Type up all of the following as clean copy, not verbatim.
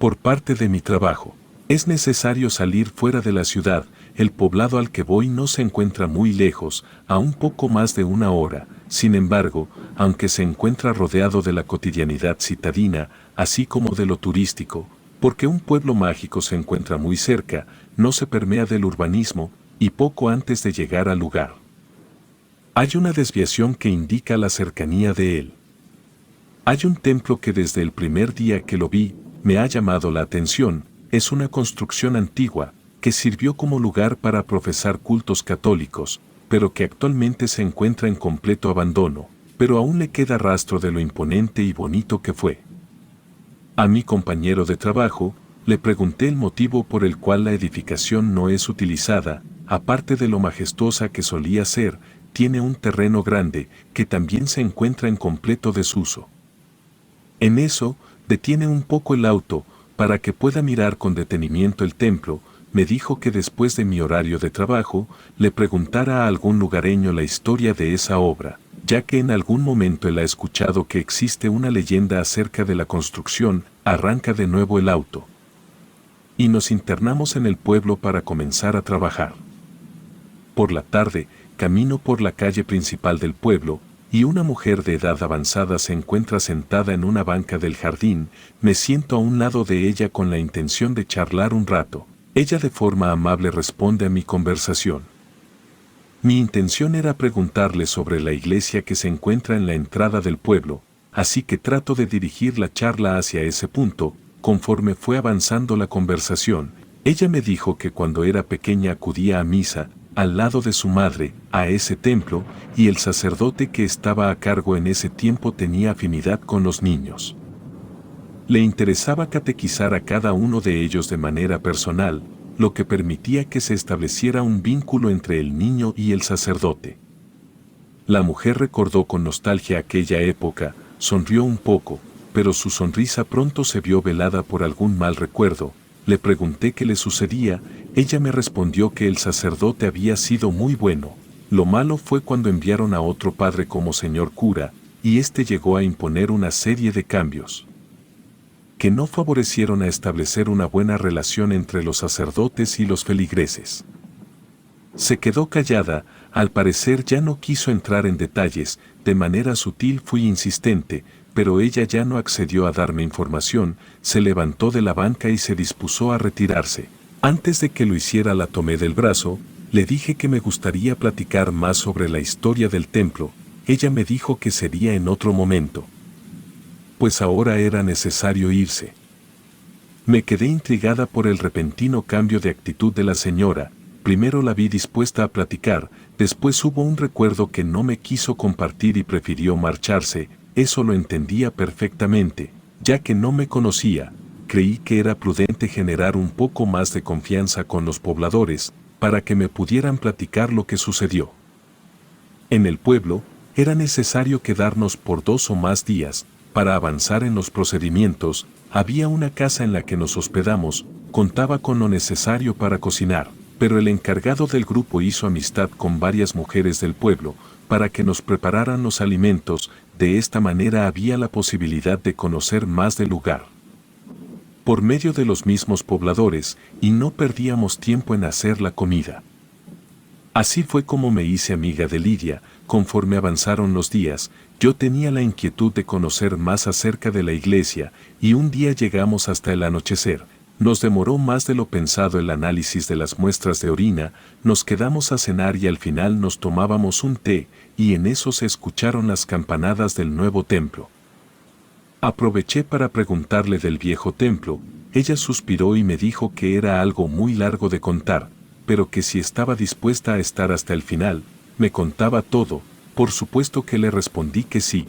Por parte de mi trabajo, es necesario salir fuera de la ciudad. El poblado al que voy no se encuentra muy lejos, a un poco más de una hora. Sin embargo, aunque se encuentra rodeado de la cotidianidad citadina, así como de lo turístico, porque un pueblo mágico se encuentra muy cerca, no se permea del urbanismo, y poco antes de llegar al lugar hay una desviación que indica la cercanía de él. Hay un templo que desde el primer día que lo vi, me ha llamado la atención. Es una construcción antigua, que sirvió como lugar para profesar cultos católicos, pero que actualmente se encuentra en completo abandono, pero aún le queda rastro de lo imponente y bonito que fue. A mi compañero de trabajo, le pregunté el motivo por el cual la edificación no es utilizada, aparte de lo majestuosa que solía ser. Tiene un terreno grande, que también se encuentra en completo desuso. En eso, detiene un poco el auto, para que pueda mirar con detenimiento el templo. Me dijo que después de mi horario de trabajo, le preguntara a algún lugareño la historia de esa obra, ya que en algún momento él ha escuchado que existe una leyenda acerca de la construcción. Arranca de nuevo el auto. Y nos internamos en el pueblo para comenzar a trabajar. Por la tarde, camino por la calle principal del pueblo, y una mujer de edad avanzada se encuentra sentada en una banca del jardín. Me siento a un lado de ella con la intención de charlar un rato. Ella de forma amable responde a mi conversación. Mi intención era preguntarle sobre la iglesia que se encuentra en la entrada del pueblo, así que trato de dirigir la charla hacia ese punto. Conforme fue avanzando la conversación, ella me dijo que cuando era pequeña acudía a misa, al lado de su madre, a ese templo, y el sacerdote que estaba a cargo en ese tiempo tenía afinidad con los niños. Le interesaba catequizar a cada uno de ellos de manera personal, lo que permitía que se estableciera un vínculo entre el niño y el sacerdote. La mujer recordó con nostalgia aquella época, sonrió un poco, pero su sonrisa pronto se vio velada por algún mal recuerdo. Le pregunté qué le sucedía. Ella me respondió que el sacerdote había sido muy bueno. Lo malo fue cuando enviaron a otro padre como señor cura, y éste llegó a imponer una serie de cambios que no favorecieron a establecer una buena relación entre los sacerdotes y los feligreses. Se quedó callada, al parecer ya no quiso entrar en detalles. De manera sutil fui insistente, pero ella ya no accedió a darme información. Se levantó de la banca y se dispuso a retirarse. Antes de que lo hiciera la tomé del brazo, le dije que me gustaría platicar más sobre la historia del templo. Ella me dijo que sería en otro momento, pues ahora era necesario irse. Me quedé intrigada por el repentino cambio de actitud de la señora. Primero la vi dispuesta a platicar, después hubo un recuerdo que no me quiso compartir y prefirió marcharse. Eso lo entendía perfectamente, ya que no me conocía. Creí que era prudente generar un poco más de confianza con los pobladores, para que me pudieran platicar lo que sucedió. En el pueblo, era necesario quedarnos por 2 o más días. Para avanzar en los procedimientos, había una casa en la que nos hospedamos, contaba con lo necesario para cocinar, pero el encargado del grupo hizo amistad con varias mujeres del pueblo, para que nos prepararan los alimentos. De esta manera había la posibilidad de conocer más del lugar por medio de los mismos pobladores, y no perdíamos tiempo en hacer la comida. Así fue como me hice amiga de Lidia. Conforme avanzaron los días, yo tenía la inquietud de conocer más acerca de la iglesia, y un día llegamos hasta el anochecer. Nos demoró más de lo pensado el análisis de las muestras de orina. Nos quedamos a cenar y al final nos tomábamos un té, y en eso se escucharon las campanadas del nuevo templo. Aproveché para preguntarle del viejo templo. Ella suspiró y me dijo que era algo muy largo de contar, pero que si estaba dispuesta a estar hasta el final. Me contaba todo. Por supuesto que le respondí que sí.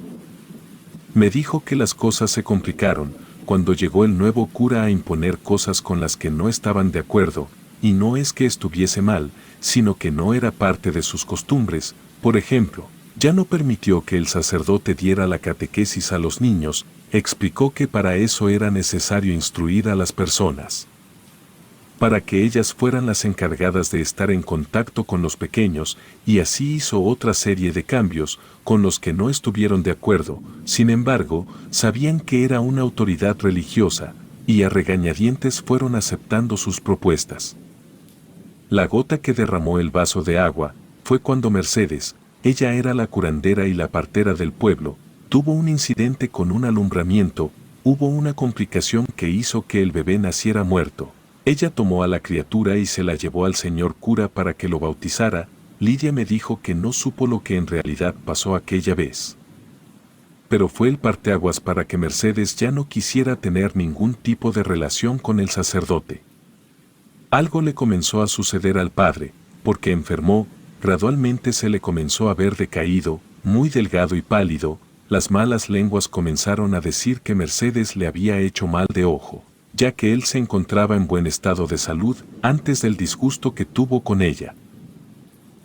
Me dijo que las cosas se complicaron cuando llegó el nuevo cura a imponer cosas con las que no estaban de acuerdo, y no es que estuviese mal, sino que no era parte de sus costumbres. Por ejemplo, ya no permitió que el sacerdote diera la catequesis a los niños. Explicó que para eso era necesario instruir a las personas, para que ellas fueran las encargadas de estar en contacto con los pequeños, y así hizo otra serie de cambios, con los que no estuvieron de acuerdo. Sin embargo, sabían que era una autoridad religiosa, y a regañadientes fueron aceptando sus propuestas. La gota que derramó el vaso de agua fue cuando Mercedes, ella era la curandera y la partera del pueblo, tuvo un incidente con un alumbramiento, hubo una complicación que hizo que el bebé naciera muerto. Ella tomó a la criatura y se la llevó al señor cura para que lo bautizara. Lidia me dijo que no supo lo que en realidad pasó aquella vez. Pero fue el parteaguas para que Mercedes ya no quisiera tener ningún tipo de relación con el sacerdote. Algo le comenzó a suceder al padre, porque enfermó, gradualmente se le comenzó a ver decaído, muy delgado y pálido. Las malas lenguas comenzaron a decir que Mercedes le había hecho mal de ojo, ya que él se encontraba en buen estado de salud antes del disgusto que tuvo con ella.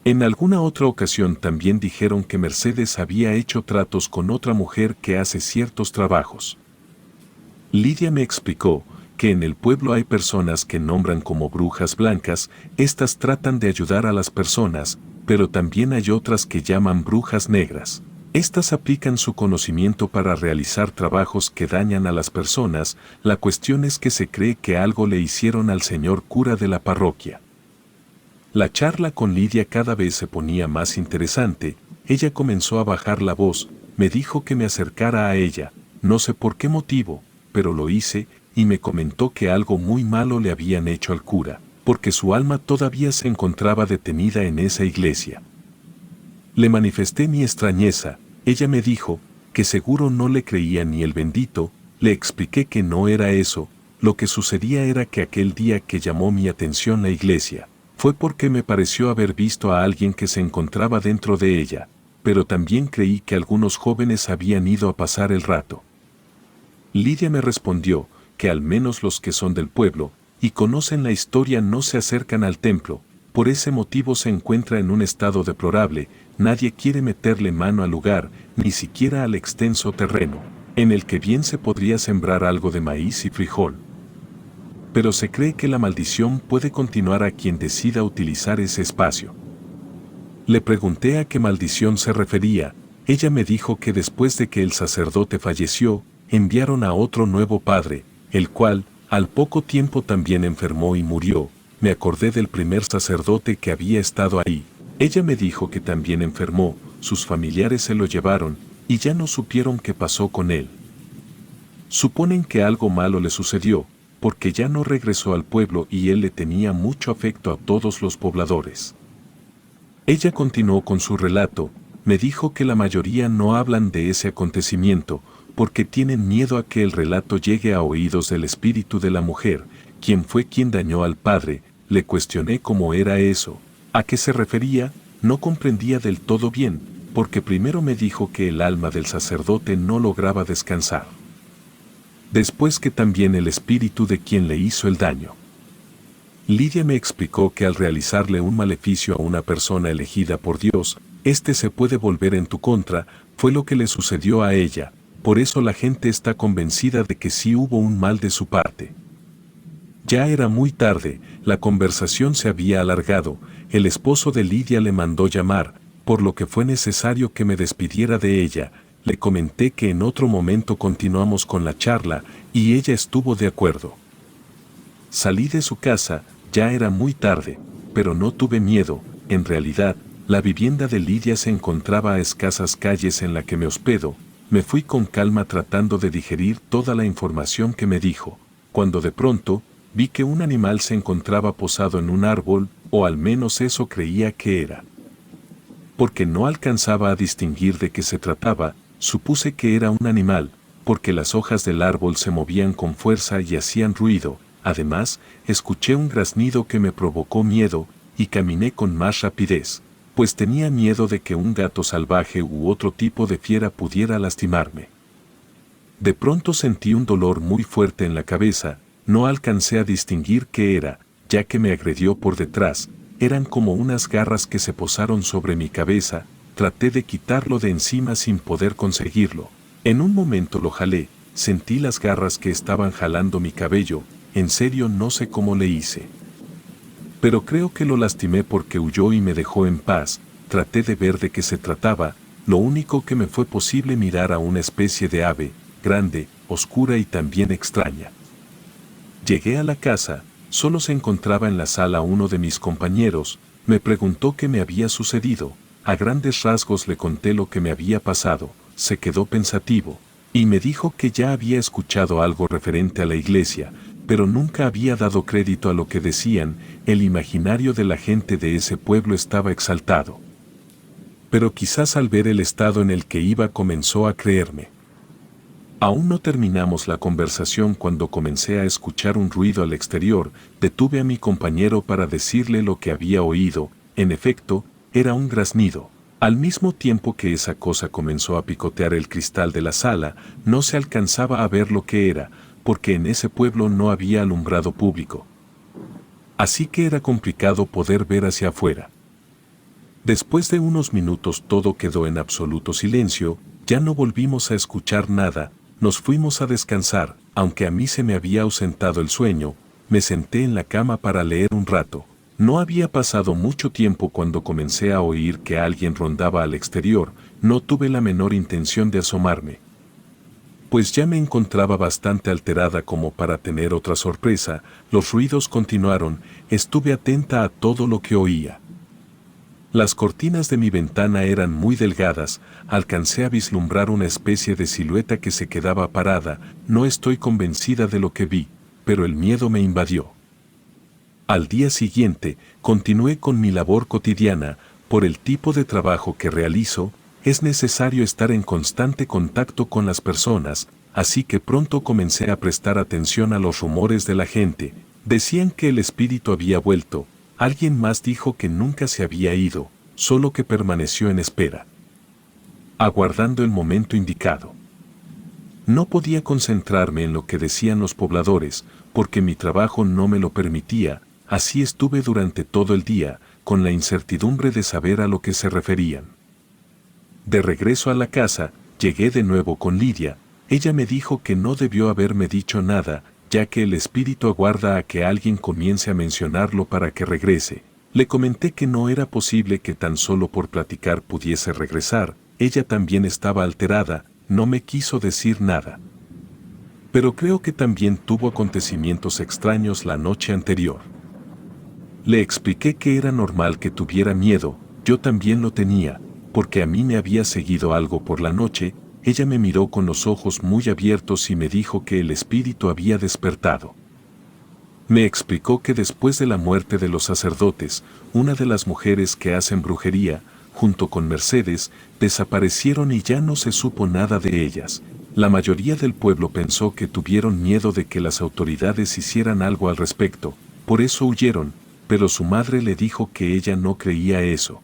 En alguna otra ocasión también dijeron que Mercedes había hecho tratos con otra mujer que hace ciertos trabajos. Lidia me explicó que en el pueblo hay personas que nombran como brujas blancas, estas tratan de ayudar a las personas, pero también hay otras que llaman brujas negras. Estas aplican su conocimiento para realizar trabajos que dañan a las personas. La cuestión es que se cree que algo le hicieron al señor cura de la parroquia. La charla con Lidia cada vez se ponía más interesante. Ella comenzó a bajar la voz, me dijo que me acercara a ella, no sé por qué motivo, pero lo hice, y me comentó que algo muy malo le habían hecho al cura, porque su alma todavía se encontraba detenida en esa iglesia. Le manifesté mi extrañeza. Ella me dijo que seguro no le creía ni el bendito. Le expliqué que no era eso. Lo que sucedía era que aquel día que llamó mi atención la iglesia, fue porque me pareció haber visto a alguien que se encontraba dentro de ella, pero también creí que algunos jóvenes habían ido a pasar el rato. Lidia me respondió que al menos los que son del pueblo y conocen la historia no se acercan al templo. Por ese motivo se encuentra en un estado deplorable. Nadie quiere meterle mano al lugar, ni siquiera al extenso terreno, en el que bien se podría sembrar algo de maíz y frijol. Pero se cree que la maldición puede continuar a quien decida utilizar ese espacio. Le pregunté a qué maldición se refería. Ella me dijo que después de que el sacerdote falleció, enviaron a otro nuevo padre, el cual, al poco tiempo también enfermó y murió. Me acordé del primer sacerdote que había estado ahí. Ella me dijo que también enfermó, sus familiares se lo llevaron, y ya no supieron qué pasó con él. Suponen que algo malo le sucedió, porque ya no regresó al pueblo y él le tenía mucho afecto a todos los pobladores. Ella continuó con su relato, me dijo que la mayoría no hablan de ese acontecimiento, porque tienen miedo a que el relato llegue a oídos del espíritu de la mujer. ¿Quién fue quien dañó al padre? Le cuestioné cómo era eso, a qué se refería. No comprendía del todo bien, porque primero me dijo que el alma del sacerdote no lograba descansar. Después que también el espíritu de quien le hizo el daño. Lidia me explicó que al realizarle un maleficio a una persona elegida por Dios, éste se puede volver en tu contra. Fue lo que le sucedió a ella, por eso la gente está convencida de que sí hubo un mal de su parte. Ya era muy tarde, la conversación se había alargado, el esposo de Lidia le mandó llamar, por lo que fue necesario que me despidiera de ella. Le comenté que en otro momento continuamos con la charla, y ella estuvo de acuerdo. Salí de su casa, ya era muy tarde, pero no tuve miedo. En realidad, la vivienda de Lidia se encontraba a escasas calles en la que me hospedo. Me fui con calma tratando de digerir toda la información que me dijo, cuando de pronto, vi que un animal se encontraba posado en un árbol, o al menos eso creía que era. Porque no alcanzaba a distinguir de qué se trataba, supuse que era un animal, porque las hojas del árbol se movían con fuerza y hacían ruido. Además, escuché un graznido que me provocó miedo, y caminé con más rapidez, pues tenía miedo de que un gato salvaje u otro tipo de fiera pudiera lastimarme. De pronto sentí un dolor muy fuerte en la cabeza. No alcancé a distinguir qué era, ya que me agredió por detrás. Eran como unas garras que se posaron sobre mi cabeza. Traté de quitarlo de encima sin poder conseguirlo. En un momento lo jalé, sentí las garras que estaban jalando mi cabello. En serio no sé cómo le hice. Pero creo que lo lastimé porque huyó y me dejó en paz. Traté de ver de qué se trataba. Lo único que me fue posible mirar a una especie de ave, grande, oscura y también extraña. Llegué a la casa, solo se encontraba en la sala uno de mis compañeros, me preguntó qué me había sucedido, a grandes rasgos le conté lo que me había pasado, se quedó pensativo, y me dijo que ya había escuchado algo referente a la iglesia, pero nunca había dado crédito a lo que decían, el imaginario de la gente de ese pueblo estaba exaltado. Pero quizás al ver el estado en el que iba comenzó a creerme. Aún no terminamos la conversación cuando comencé a escuchar un ruido al exterior, detuve a mi compañero para decirle lo que había oído, en efecto, era un graznido. Al mismo tiempo que esa cosa comenzó a picotear el cristal de la sala, no se alcanzaba a ver lo que era, porque en ese pueblo no había alumbrado público. Así que era complicado poder ver hacia afuera. Después de unos minutos todo quedó en absoluto silencio, ya no volvimos a escuchar nada, nos fuimos a descansar, aunque a mí se me había ausentado el sueño, me senté en la cama para leer un rato. No había pasado mucho tiempo cuando comencé a oír que alguien rondaba al exterior, no tuve la menor intención de asomarme. Pues ya me encontraba bastante alterada como para tener otra sorpresa, los ruidos continuaron, estuve atenta a todo lo que oía. Las cortinas de mi ventana eran muy delgadas, alcancé a vislumbrar una especie de silueta que se quedaba parada, no estoy convencida de lo que vi, pero el miedo me invadió. Al día siguiente, continué con mi labor cotidiana, por el tipo de trabajo que realizo, es necesario estar en constante contacto con las personas, así que pronto comencé a prestar atención a los rumores de la gente, decían que el espíritu había vuelto, alguien más dijo que nunca se había ido, solo que permaneció en espera, aguardando el momento indicado. No podía concentrarme en lo que decían los pobladores, porque mi trabajo no me lo permitía, así estuve durante todo el día, con la incertidumbre de saber a lo que se referían. De regreso a la casa, llegué de nuevo con Lidia, ella me dijo que no debió haberme dicho nada, ya que el espíritu aguarda a que alguien comience a mencionarlo para que regrese. Le comenté que no era posible que tan solo por platicar pudiese regresar, ella también estaba alterada, no me quiso decir nada. Pero creo que también tuvo acontecimientos extraños la noche anterior. Le expliqué que era normal que tuviera miedo, yo también lo tenía, porque a mí me había seguido algo por la noche. Ella me miró con los ojos muy abiertos y me dijo que el espíritu había despertado. Me explicó que después de la muerte de los sacerdotes, una de las mujeres que hacen brujería, junto con Mercedes, desaparecieron y ya no se supo nada de ellas. La mayoría del pueblo pensó que tuvieron miedo de que las autoridades hicieran algo al respecto, por eso huyeron, pero su madre le dijo que ella no creía eso.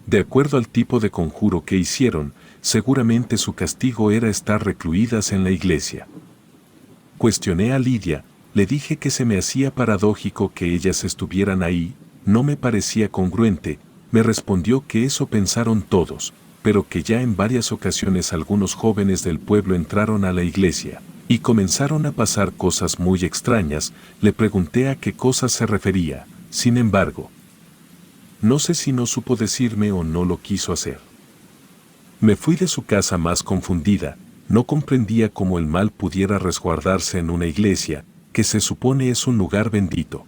De acuerdo al tipo de conjuro que hicieron, seguramente su castigo era estar recluidas en la iglesia. Cuestioné a Lidia, le dije que se me hacía paradójico que ellas estuvieran ahí, no me parecía congruente, me respondió que eso pensaron todos, pero que ya en varias ocasiones algunos jóvenes del pueblo entraron a la iglesia, y comenzaron a pasar cosas muy extrañas. Le pregunté a qué cosas se refería, sin embargo, no sé si no supo decirme o no lo quiso hacer. Me fui de su casa más confundida, no comprendía cómo el mal pudiera resguardarse en una iglesia, que se supone es un lugar bendito.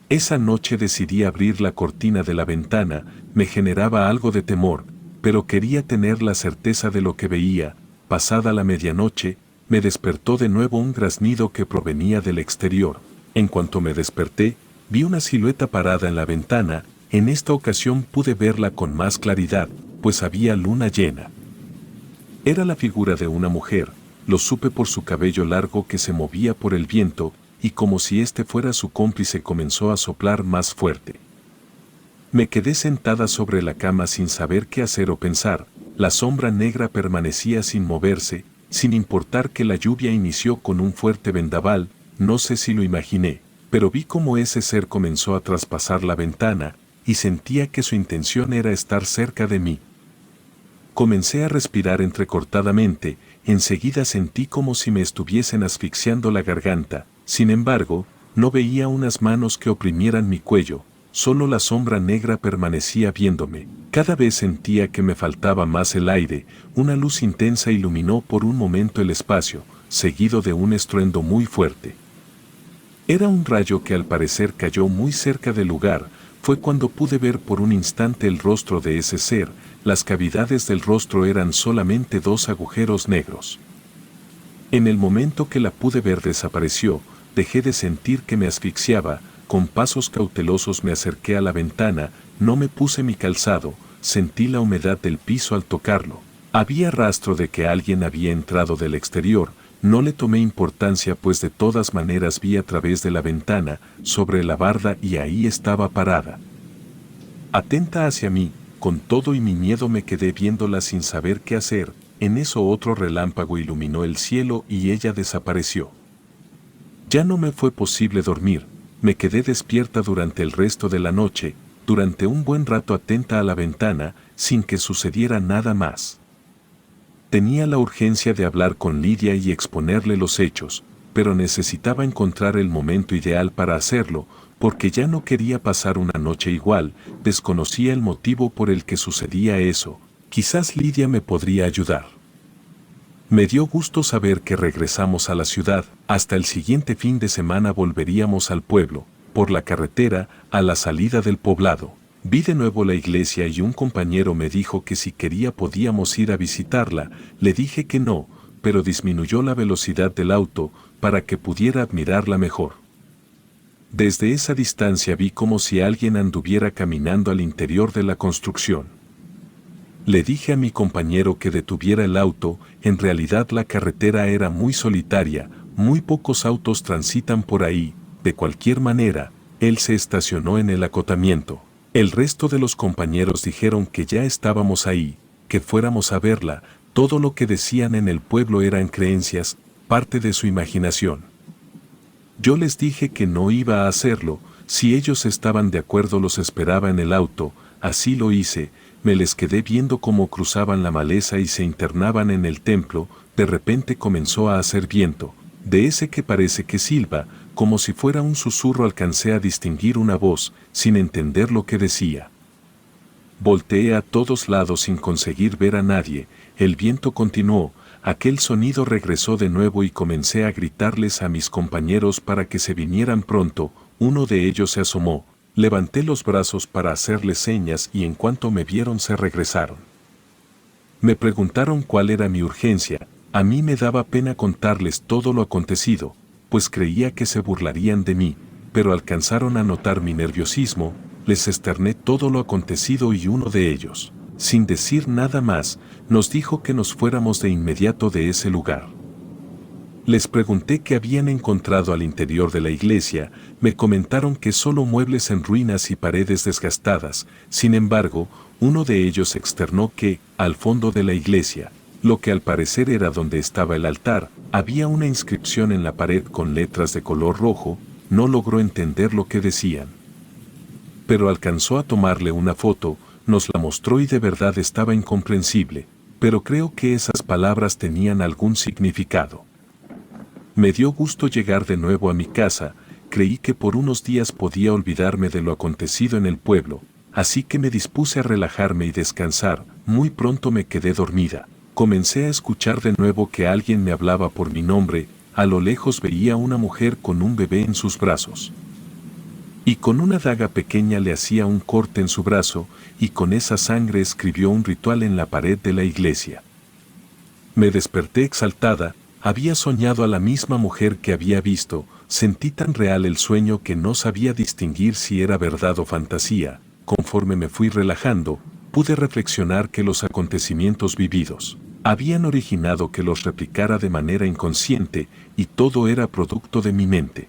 Esa noche decidí abrir la cortina de la ventana, me generaba algo de temor, pero quería tener la certeza de lo que veía. Pasada la medianoche, me despertó de nuevo un graznido que provenía del exterior. En cuanto me desperté, vi una silueta parada en la ventana, en esta ocasión pude verla con más claridad, pues había luna llena. Era la figura de una mujer, lo supe por su cabello largo que se movía por el viento, y como si este fuera su cómplice comenzó a soplar más fuerte. Me quedé sentada sobre la cama sin saber qué hacer o pensar, la sombra negra permanecía sin moverse, sin importar que la lluvia inició con un fuerte vendaval, no sé si lo imaginé, pero vi cómo ese ser comenzó a traspasar la ventana, y sentía que su intención era estar cerca de mí. Comencé a respirar entrecortadamente, enseguida sentí como si me estuviesen asfixiando la garganta, sin embargo, no veía unas manos que oprimieran mi cuello, solo la sombra negra permanecía viéndome. Cada vez sentía que me faltaba más el aire, una luz intensa iluminó por un momento el espacio, seguido de un estruendo muy fuerte. Era un rayo que al parecer cayó muy cerca del lugar. Fue cuando pude ver por un instante el rostro de ese ser. Las cavidades del rostro eran solamente dos agujeros negros. En el momento que la pude ver desapareció, dejé de sentir que me asfixiaba. Con pasos cautelosos me acerqué a la ventana, no me puse mi calzado, sentí la humedad del piso al tocarlo. Había rastro de que alguien había entrado del exterior. No le tomé importancia pues de todas maneras vi a través de la ventana, sobre la barda y ahí estaba parada. Atenta hacia mí, con todo y mi miedo me quedé viéndola sin saber qué hacer. En eso otro relámpago iluminó el cielo y ella desapareció. Ya no me fue posible dormir, me quedé despierta durante el resto de la noche, durante un buen rato atenta a la ventana, sin que sucediera nada más. Tenía la urgencia de hablar con Lidia y exponerle los hechos, pero necesitaba encontrar el momento ideal para hacerlo, porque ya no quería pasar una noche igual, desconocía el motivo por el que sucedía eso, quizás Lidia me podría ayudar. Me dio gusto saber que regresamos a la ciudad, hasta el siguiente fin de semana volveríamos al pueblo, por la carretera, a la salida del poblado. Vi de nuevo la iglesia y un compañero me dijo que si quería podíamos ir a visitarla, le dije que no, pero disminuyó la velocidad del auto para que pudiera admirarla mejor. Desde esa distancia vi como si alguien anduviera caminando al interior de la construcción. Le dije a mi compañero que detuviera el auto, en realidad la carretera era muy solitaria, muy pocos autos transitan por ahí, de cualquier manera, él se estacionó en el acotamiento. El resto de los compañeros dijeron que ya estábamos ahí, que fuéramos a verla, todo lo que decían en el pueblo eran creencias, parte de su imaginación. Yo les dije que no iba a hacerlo, si ellos estaban de acuerdo los esperaba en el auto, así lo hice, me les quedé viendo cómo cruzaban la maleza y se internaban en el templo, de repente comenzó a hacer viento, de ese que parece que silba, como si fuera un susurro alcancé a distinguir una voz, sin entender lo que decía. Volteé a todos lados sin conseguir ver a nadie, el viento continuó, aquel sonido regresó de nuevo y comencé a gritarles a mis compañeros para que se vinieran pronto, uno de ellos se asomó, levanté los brazos para hacerles señas y en cuanto me vieron se regresaron. Me preguntaron cuál era mi urgencia, a mí me daba pena contarles todo lo acontecido, pues creía que se burlarían de mí, pero alcanzaron a notar mi nerviosismo, les externé todo lo acontecido y uno de ellos, sin decir nada más, nos dijo que nos fuéramos de inmediato de ese lugar. Les pregunté qué habían encontrado al interior de la iglesia, me comentaron que solo muebles en ruinas y paredes desgastadas, sin embargo, uno de ellos externó que, al fondo de la iglesia, lo que al parecer era donde estaba el altar, había una inscripción en la pared con letras de color rojo, no logró entender lo que decían. Pero alcanzó a tomarle una foto, nos la mostró y de verdad estaba incomprensible, pero creo que esas palabras tenían algún significado. Me dio gusto llegar de nuevo a mi casa, creí que por unos días podía olvidarme de lo acontecido en el pueblo, así que me dispuse a relajarme y descansar, muy pronto me quedé dormida. Comencé a escuchar de nuevo que alguien me hablaba por mi nombre, a lo lejos veía una mujer con un bebé en sus brazos. Y con una daga pequeña le hacía un corte en su brazo, y con esa sangre escribió un ritual en la pared de la iglesia. Me desperté exaltada, había soñado a la misma mujer que había visto, sentí tan real el sueño que no sabía distinguir si era verdad o fantasía, conforme me fui relajando, pude reflexionar que los acontecimientos vividos habían originado que los replicara de manera inconsciente y todo era producto de mi mente.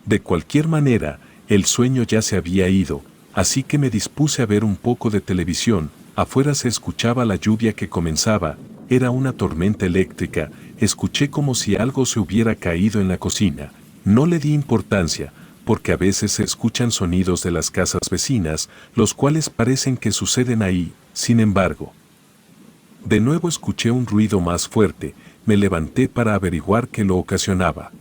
De cualquier manera, el sueño ya se había ido, así que me dispuse a ver un poco de televisión, afuera se escuchaba la lluvia que comenzaba, era una tormenta eléctrica, escuché como si algo se hubiera caído en la cocina, no le di importancia, porque a veces se escuchan sonidos de las casas vecinas, los cuales parecen que suceden ahí, sin embargo. De nuevo escuché un ruido más fuerte, me levanté para averiguar qué lo ocasionaba.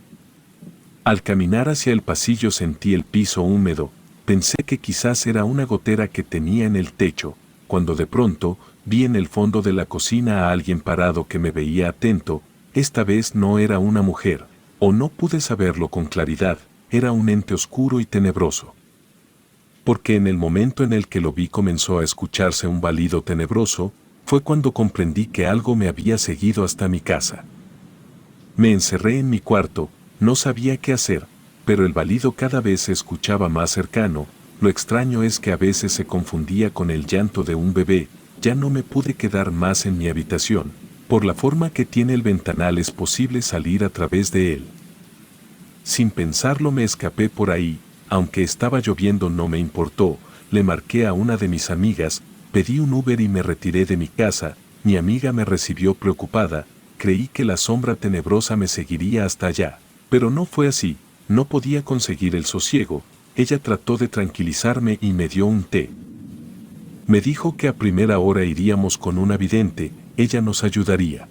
Al caminar hacia el pasillo sentí el piso húmedo, pensé que quizás era una gotera que tenía en el techo, cuando de pronto vi en el fondo de la cocina a alguien parado que me veía atento, esta vez no era una mujer, o no pude saberlo con claridad, era un ente oscuro y tenebroso. Porque en el momento en el que lo vi comenzó a escucharse un balido tenebroso, fue cuando comprendí que algo me había seguido hasta mi casa. Me encerré en mi cuarto, no sabía qué hacer, pero el balido cada vez se escuchaba más cercano. Lo extraño es que a veces se confundía con el llanto de un bebé. Ya no me pude quedar más en mi habitación. Por la forma que tiene el ventanal es posible salir a través de él. Sin pensarlo me escapé por ahí, aunque estaba lloviendo no me importó, le marqué a una de mis amigas, pedí un Uber y me retiré de mi casa. Mi amiga me recibió preocupada, creí que la sombra tenebrosa me seguiría hasta allá, pero no fue así, no podía conseguir el sosiego. Ella trató de tranquilizarme y me dio un té. Me dijo que a primera hora iríamos con una vidente, ella nos ayudaría.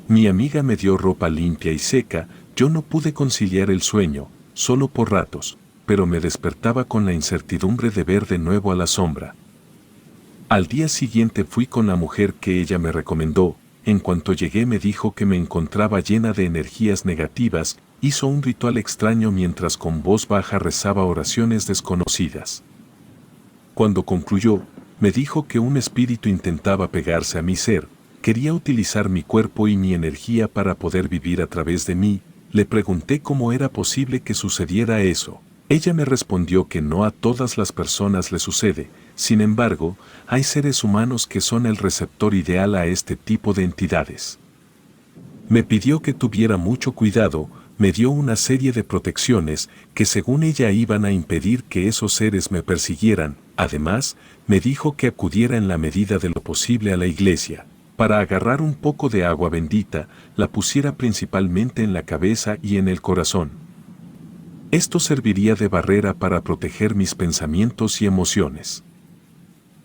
Mi amiga me dio ropa limpia y seca, yo no pude conciliar el sueño, solo por ratos, pero me despertaba con la incertidumbre de ver de nuevo a la sombra. Al día siguiente fui con la mujer que ella me recomendó, en cuanto llegué me dijo que me encontraba llena de energías negativas, hizo un ritual extraño mientras con voz baja rezaba oraciones desconocidas. Cuando concluyó, me dijo que un espíritu intentaba pegarse a mi ser, quería utilizar mi cuerpo y mi energía para poder vivir a través de mí. Le pregunté cómo era posible que sucediera eso. Ella me respondió que no a todas las personas le sucede, sin embargo, hay seres humanos que son el receptor ideal a este tipo de entidades. Me pidió que tuviera mucho cuidado, me dio una serie de protecciones que según ella iban a impedir que esos seres me persiguieran. Además, me dijo que acudiera en la medida de lo posible a la iglesia. Para agarrar un poco de agua bendita, la pusiera principalmente en la cabeza y en el corazón. Esto serviría de barrera para proteger mis pensamientos y emociones.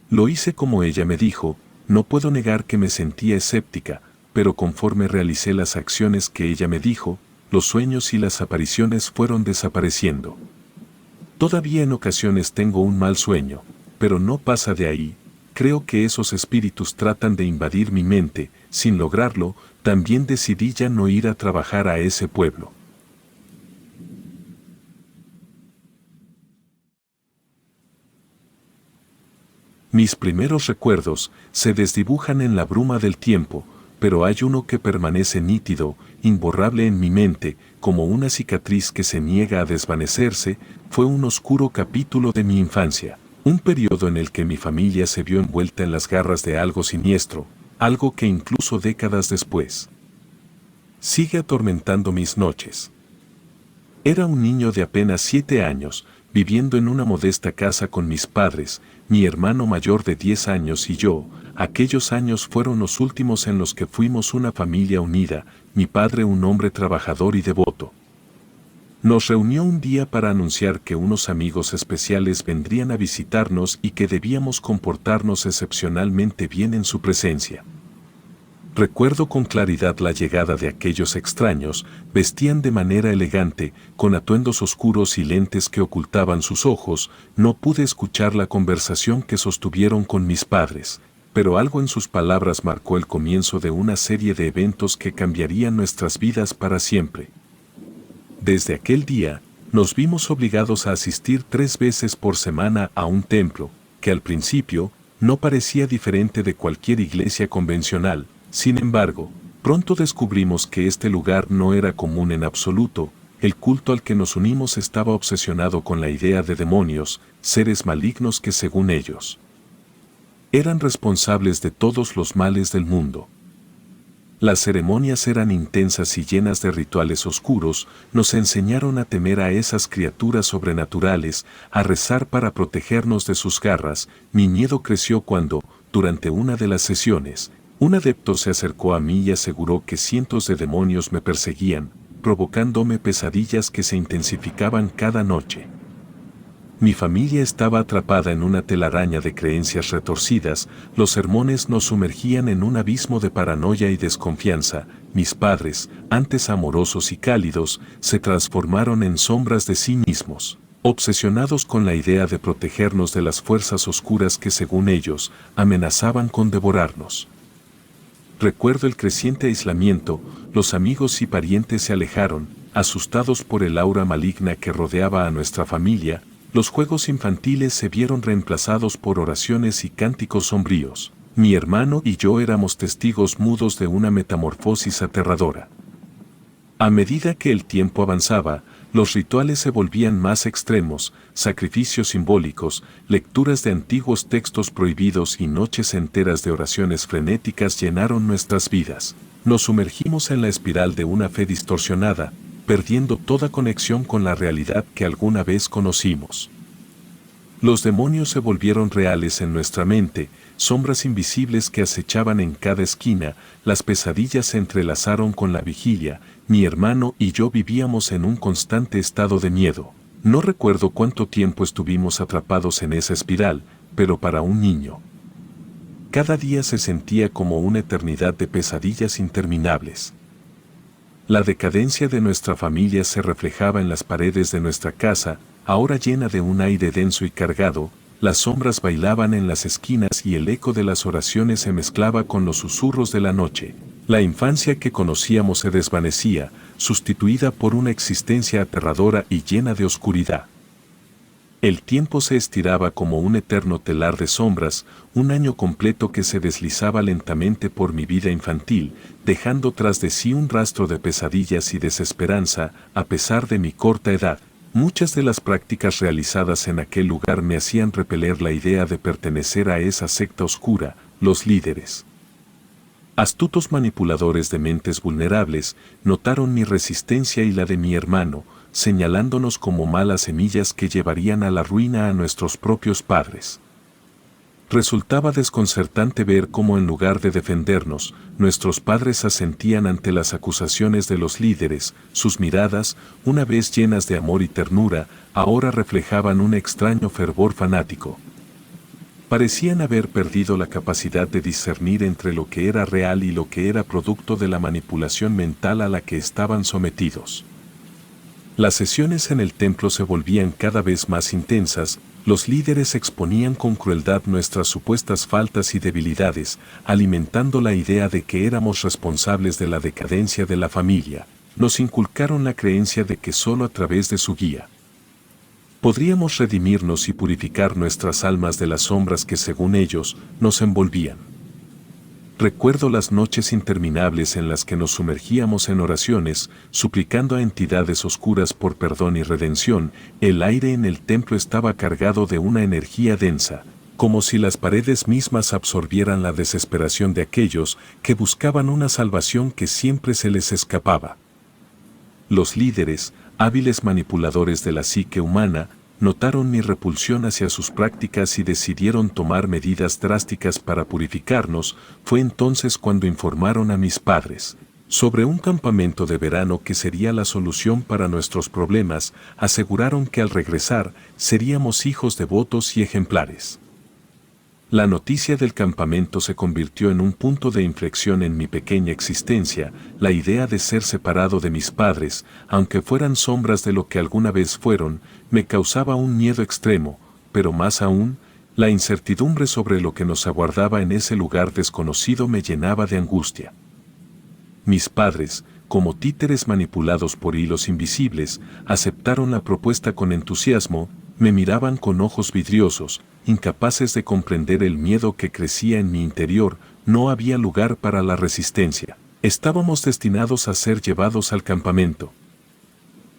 Lo hice como ella me dijo, no puedo negar que me sentía escéptica, pero conforme realicé las acciones que ella me dijo, los sueños y las apariciones fueron desapareciendo. Todavía en ocasiones tengo un mal sueño, pero no pasa de ahí. Creo que esos espíritus tratan de invadir mi mente. Sin lograrlo, también decidí ya no ir a trabajar a ese pueblo. Mis primeros recuerdos se desdibujan en la bruma del tiempo, pero hay uno que permanece nítido, imborrable en mi mente, como una cicatriz que se niega a desvanecerse. Fue un oscuro capítulo de mi infancia, un periodo en el que mi familia se vio envuelta en las garras de algo siniestro, algo que incluso décadas después sigue atormentando mis noches. Era un niño de apenas 7 años, viviendo en una modesta casa con mis padres, mi hermano mayor de 10 años y yo. Aquellos años fueron los últimos en los que fuimos una familia unida, mi padre un hombre trabajador y devoto. Nos reunió un día para anunciar que unos amigos especiales vendrían a visitarnos y que debíamos comportarnos excepcionalmente bien en su presencia. Recuerdo con claridad la llegada de aquellos extraños, vestían de manera elegante, con atuendos oscuros y lentes que ocultaban sus ojos. No pude escuchar la conversación que sostuvieron con mis padres, pero algo en sus palabras marcó el comienzo de una serie de eventos que cambiarían nuestras vidas para siempre. Desde aquel día, nos vimos obligados a asistir 3 veces por semana a un templo, que al principio no parecía diferente de cualquier iglesia convencional. Sin embargo, pronto descubrimos que este lugar no era común en absoluto. El culto al que nos unimos estaba obsesionado con la idea de demonios, seres malignos que según ellos eran responsables de todos los males del mundo. Las ceremonias eran intensas y llenas de rituales oscuros. Nos enseñaron a temer a esas criaturas sobrenaturales, a rezar para protegernos de sus garras. Mi miedo creció cuando, durante una de las sesiones, un adepto se acercó a mí y aseguró que cientos de demonios me perseguían, provocándome pesadillas que se intensificaban cada noche. Mi familia estaba atrapada en una telaraña de creencias retorcidas. Los sermones nos sumergían en un abismo de paranoia y desconfianza. Mis padres, antes amorosos y cálidos, se transformaron en sombras de sí mismos, obsesionados con la idea de protegernos de las fuerzas oscuras que según ellos amenazaban con devorarnos. Recuerdo el creciente aislamiento, los amigos y parientes se alejaron, asustados por el aura maligna que rodeaba a nuestra familia, los juegos infantiles se vieron reemplazados por oraciones y cánticos sombríos. Mi hermano y yo éramos testigos mudos de una metamorfosis aterradora. A medida que el tiempo avanzaba, los rituales se volvían más extremos, sacrificios simbólicos, lecturas de antiguos textos prohibidos y noches enteras de oraciones frenéticas llenaron nuestras vidas. Nos sumergimos en la espiral de una fe distorsionada, perdiendo toda conexión con la realidad que alguna vez conocimos. Los demonios se volvieron reales en nuestra mente, sombras invisibles que acechaban en cada esquina, las pesadillas se entrelazaron con la vigilia, mi hermano y yo vivíamos en un constante estado de miedo. No recuerdo cuánto tiempo estuvimos atrapados en esa espiral, pero para un niño, cada día se sentía como una eternidad de pesadillas interminables. La decadencia de nuestra familia se reflejaba en las paredes de nuestra casa, ahora llena de un aire denso y cargado, las sombras bailaban en las esquinas y el eco de las oraciones se mezclaba con los susurros de la noche. La infancia que conocíamos se desvanecía, sustituida por una existencia aterradora y llena de oscuridad. El tiempo se estiraba como un eterno telar de sombras, un año completo que se deslizaba lentamente por mi vida infantil, dejando tras de sí un rastro de pesadillas y desesperanza, a pesar de mi corta edad. Muchas de las prácticas realizadas en aquel lugar me hacían repeler la idea de pertenecer a esa secta oscura, los líderes. Astutos manipuladores de mentes vulnerables notaron mi resistencia y la de mi hermano, señalándonos como malas semillas que llevarían a la ruina a nuestros propios padres. Resultaba desconcertante ver cómo en lugar de defendernos, nuestros padres asentían ante las acusaciones de los líderes, sus miradas, una vez llenas de amor y ternura, ahora reflejaban un extraño fervor fanático. Parecían haber perdido la capacidad de discernir entre lo que era real y lo que era producto de la manipulación mental a la que estaban sometidos. Las sesiones en el templo se volvían cada vez más intensas, los líderes exponían con crueldad nuestras supuestas faltas y debilidades, alimentando la idea de que éramos responsables de la decadencia de la familia. Nos inculcaron la creencia de que solo a través de su guía podríamos redimirnos y purificar nuestras almas de las sombras que según ellos nos envolvían. Recuerdo las noches interminables en las que nos sumergíamos en oraciones, suplicando a entidades oscuras por perdón y redención. El aire en el templo estaba cargado de una energía densa, como si las paredes mismas absorbieran la desesperación de aquellos que buscaban una salvación que siempre se les escapaba. Los líderes, hábiles manipuladores de la psique humana, notaron mi repulsión hacia sus prácticas y decidieron tomar medidas drásticas para purificarnos. Fue entonces cuando informaron a mis padres sobre un campamento de verano que sería la solución para nuestros problemas. Aseguraron que al regresar seríamos hijos devotos y ejemplares. La noticia del campamento se convirtió en un punto de inflexión en mi pequeña existencia. La idea de ser separado de mis padres, aunque fueran sombras de lo que alguna vez fueron, me causaba un miedo extremo, pero más aún, la incertidumbre sobre lo que nos aguardaba en ese lugar desconocido me llenaba de angustia. Mis padres, como títeres manipulados por hilos invisibles, aceptaron la propuesta con entusiasmo. Me miraban con ojos vidriosos, incapaces de comprender el miedo que crecía en mi interior. No había lugar para la resistencia. Estábamos destinados a ser llevados al campamento,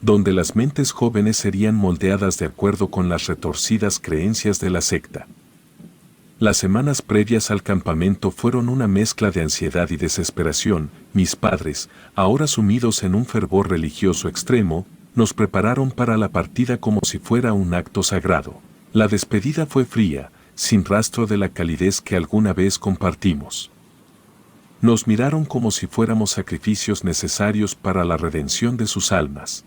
donde las mentes jóvenes serían moldeadas de acuerdo con las retorcidas creencias de la secta. Las semanas previas al campamento fueron una mezcla de ansiedad y desesperación. Mis padres, ahora sumidos en un fervor religioso extremo, nos prepararon para la partida como si fuera un acto sagrado. La despedida fue fría, sin rastro de la calidez que alguna vez compartimos. Nos miraron como si fuéramos sacrificios necesarios para la redención de sus almas.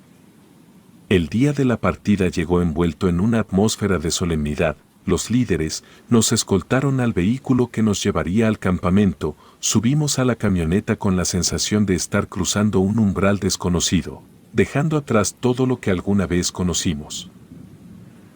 El día de la partida llegó envuelto en una atmósfera de solemnidad. Los líderes nos escoltaron al vehículo que nos llevaría al campamento. Subimos a la camioneta con la sensación de estar cruzando un umbral desconocido, dejando atrás todo lo que alguna vez conocimos.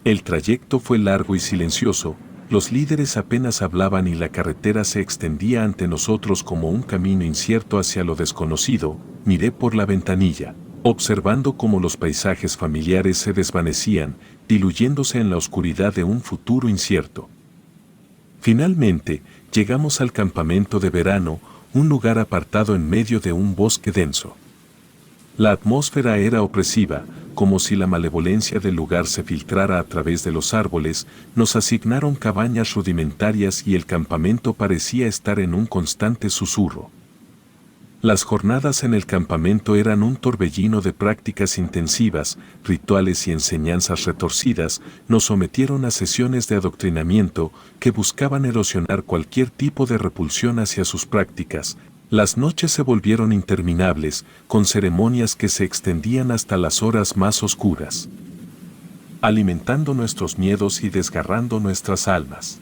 El trayecto fue largo y silencioso, Los líderes apenas hablaban y la carretera se extendía ante nosotros como un camino incierto hacia lo desconocido. Miré por la ventanilla, observando cómo los paisajes familiares se desvanecían, diluyéndose en la oscuridad de un futuro incierto. Finalmente, llegamos al campamento de verano, un lugar apartado en medio de un bosque denso. La atmósfera era opresiva, como si la malevolencia del lugar se filtrara a través de los árboles. Nos asignaron cabañas rudimentarias y el campamento parecía estar en un constante susurro. Las jornadas en el campamento eran un torbellino de prácticas intensivas, rituales y enseñanzas retorcidas. Nos sometieron a sesiones de adoctrinamiento que buscaban erosionar cualquier tipo de repulsión hacia sus prácticas. Las noches se volvieron interminables, con ceremonias que se extendían hasta las horas más oscuras, alimentando nuestros miedos y desgarrando nuestras almas.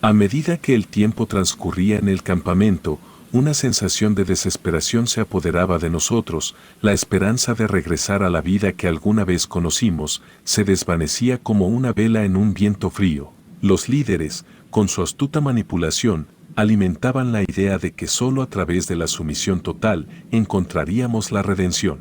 A medida que el tiempo transcurría en el campamento, una sensación de desesperación se apoderaba de nosotros. La esperanza de regresar a la vida que alguna vez conocimos se desvanecía como una vela en un viento frío. Los líderes, con su astuta manipulación, alimentaban la idea de que solo a través de la sumisión total encontraríamos la redención.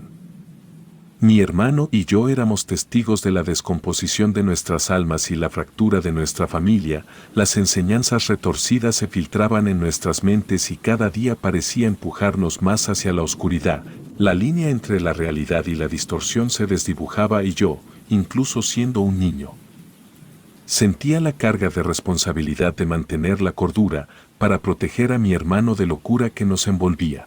Mi hermano y yo éramos testigos de la descomposición de nuestras almas y la fractura de nuestra familia. Las enseñanzas retorcidas se filtraban en nuestras mentes y cada día parecía empujarnos más hacia la oscuridad. La línea entre la realidad y la distorsión se desdibujaba y yo, incluso siendo un niño, sentía la carga de responsabilidad de mantener la cordura para proteger a mi hermano de locura que nos envolvía.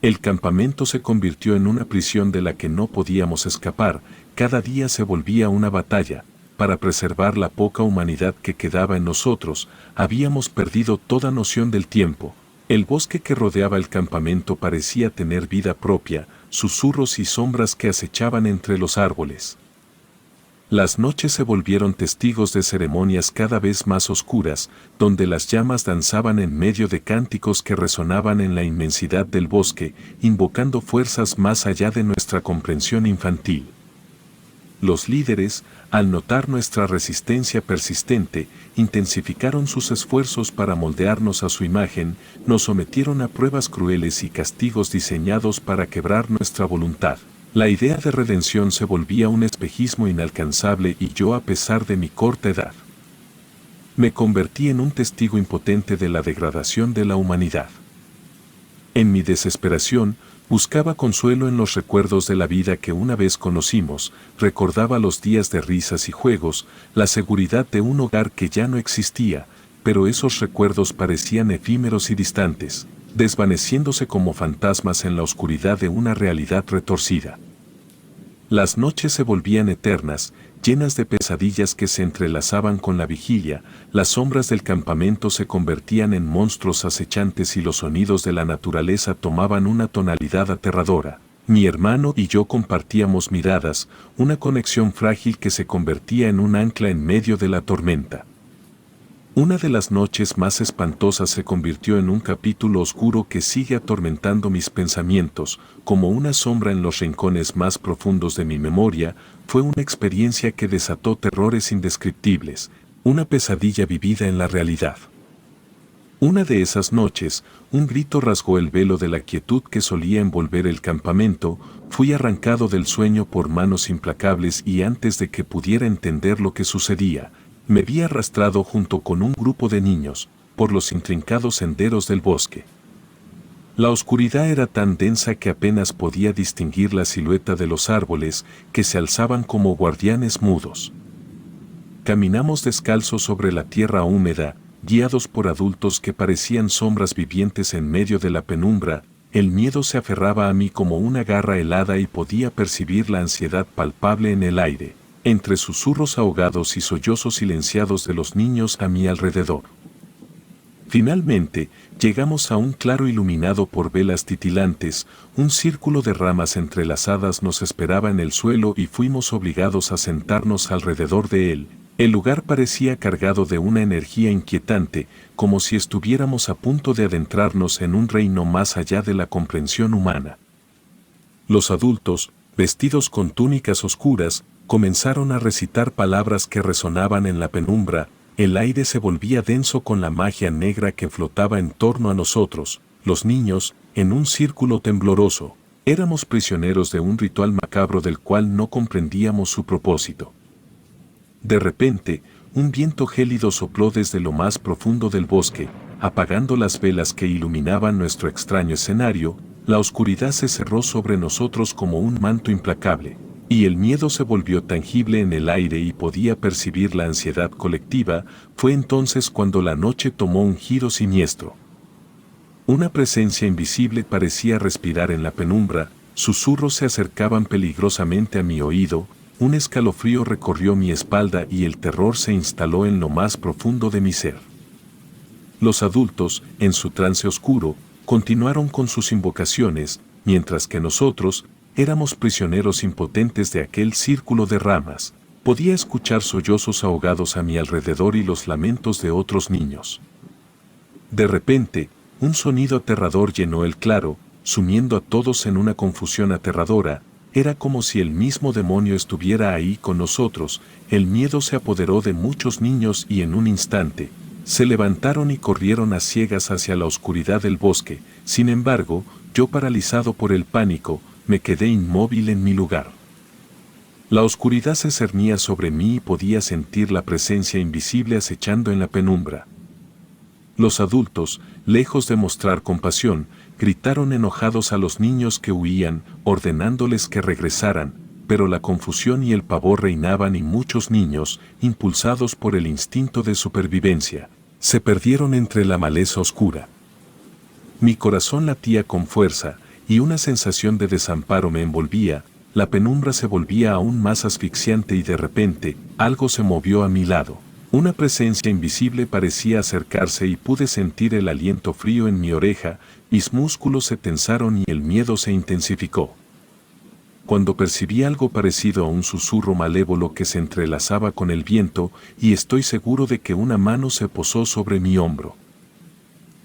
El campamento se convirtió en una prisión de la que no podíamos escapar. Cada día se volvía una batalla para preservar la poca humanidad que quedaba en nosotros. Habíamos perdido toda noción del tiempo. El bosque que rodeaba el campamento parecía tener vida propia, susurros y sombras que acechaban entre los árboles. Las noches se volvieron testigos de ceremonias cada vez más oscuras, donde las llamas danzaban en medio de cánticos que resonaban en la inmensidad del bosque, invocando fuerzas más allá de nuestra comprensión infantil. Los líderes, al notar nuestra resistencia persistente, intensificaron sus esfuerzos para moldearnos a su imagen. Nos sometieron a pruebas crueles y castigos diseñados para quebrar nuestra voluntad. La idea de redención se volvía un espejismo inalcanzable y yo, a pesar de mi corta edad, me convertí en un testigo impotente de la degradación de la humanidad. En mi desesperación, buscaba consuelo en los recuerdos de la vida que una vez conocimos. Recordaba los días de risas y juegos, la seguridad de un hogar que ya no existía, pero esos recuerdos parecían efímeros y distantes, desvaneciéndose como fantasmas en la oscuridad de una realidad retorcida. Las noches se volvían eternas, llenas de pesadillas que se entrelazaban con la vigilia. Las sombras del campamento se convertían en monstruos acechantes y los sonidos de la naturaleza tomaban una tonalidad aterradora. Mi hermano y yo compartíamos miradas, una conexión frágil que se convertía en un ancla en medio de la tormenta. Una de las noches más espantosas se convirtió en un capítulo oscuro que sigue atormentando mis pensamientos, como una sombra en los rincones más profundos de mi memoria. Fue una experiencia que desató terrores indescriptibles, una pesadilla vivida en la realidad. Una de esas noches, un grito rasgó el velo de la quietud que solía envolver el campamento. Fui arrancado del sueño por manos implacables y antes de que pudiera entender lo que sucedía, me vi arrastrado junto con un grupo de niños por los intrincados senderos del bosque. La oscuridad era tan densa que apenas podía distinguir la silueta de los árboles que se alzaban como guardianes mudos. Caminamos descalzos sobre la tierra húmeda, guiados por adultos que parecían sombras vivientes en medio de la penumbra. El miedo se aferraba a mí como una garra helada y podía percibir la ansiedad palpable en el aire, entre susurros ahogados y sollozos silenciados de los niños a mi alrededor. Finalmente, llegamos a un claro iluminado por velas titilantes. Un círculo de ramas entrelazadas nos esperaba en el suelo y fuimos obligados a sentarnos alrededor de él. El lugar parecía cargado de una energía inquietante, como si estuviéramos a punto de adentrarnos en un reino más allá de la comprensión humana. Los adultos, vestidos con túnicas oscuras, comenzaron a recitar palabras que resonaban en la penumbra. El aire se volvía denso con la magia negra que flotaba en torno a nosotros, los niños, en un círculo tembloroso. Éramos prisioneros de un ritual macabro del cual no comprendíamos su propósito. De repente, un viento gélido sopló desde lo más profundo del bosque, apagando las velas que iluminaban nuestro extraño escenario. La oscuridad se cerró sobre nosotros como un manto implacable, y el miedo se volvió tangible en el aire y podía percibir la ansiedad colectiva. Fue entonces cuando la noche tomó un giro siniestro. Una presencia invisible parecía respirar en la penumbra, susurros se acercaban peligrosamente a mi oído, un escalofrío recorrió mi espalda y el terror se instaló en lo más profundo de mi ser. Los adultos, en su trance oscuro, continuaron con sus invocaciones, mientras que nosotros, éramos prisioneros impotentes de aquel círculo de ramas. Podía escuchar sollozos ahogados a mi alrededor y los lamentos de otros niños. De repente, un sonido aterrador llenó el claro, sumiendo a todos en una confusión aterradora. Era como si el mismo demonio estuviera ahí con nosotros. El miedo se apoderó de muchos niños y en un instante, se levantaron y corrieron a ciegas hacia la oscuridad del bosque. Sin embargo, yo, paralizado por el pánico, me quedé inmóvil en mi lugar. La oscuridad se cernía sobre mí y podía sentir la presencia invisible acechando en la penumbra. Los adultos, lejos de mostrar compasión, gritaron enojados a los niños que huían, ordenándoles que regresaran, pero la confusión y el pavor reinaban y muchos niños, impulsados por el instinto de supervivencia, se perdieron entre la maleza oscura. Mi corazón latía con fuerza, y una sensación de desamparo me envolvía. La penumbra se volvía aún más asfixiante y de repente, algo se movió a mi lado. Una presencia invisible parecía acercarse y pude sentir el aliento frío en mi oreja, mis músculos se tensaron y el miedo se intensificó. Cuando percibí algo parecido a un susurro malévolo que se entrelazaba con el viento, y estoy seguro de que una mano se posó sobre mi hombro.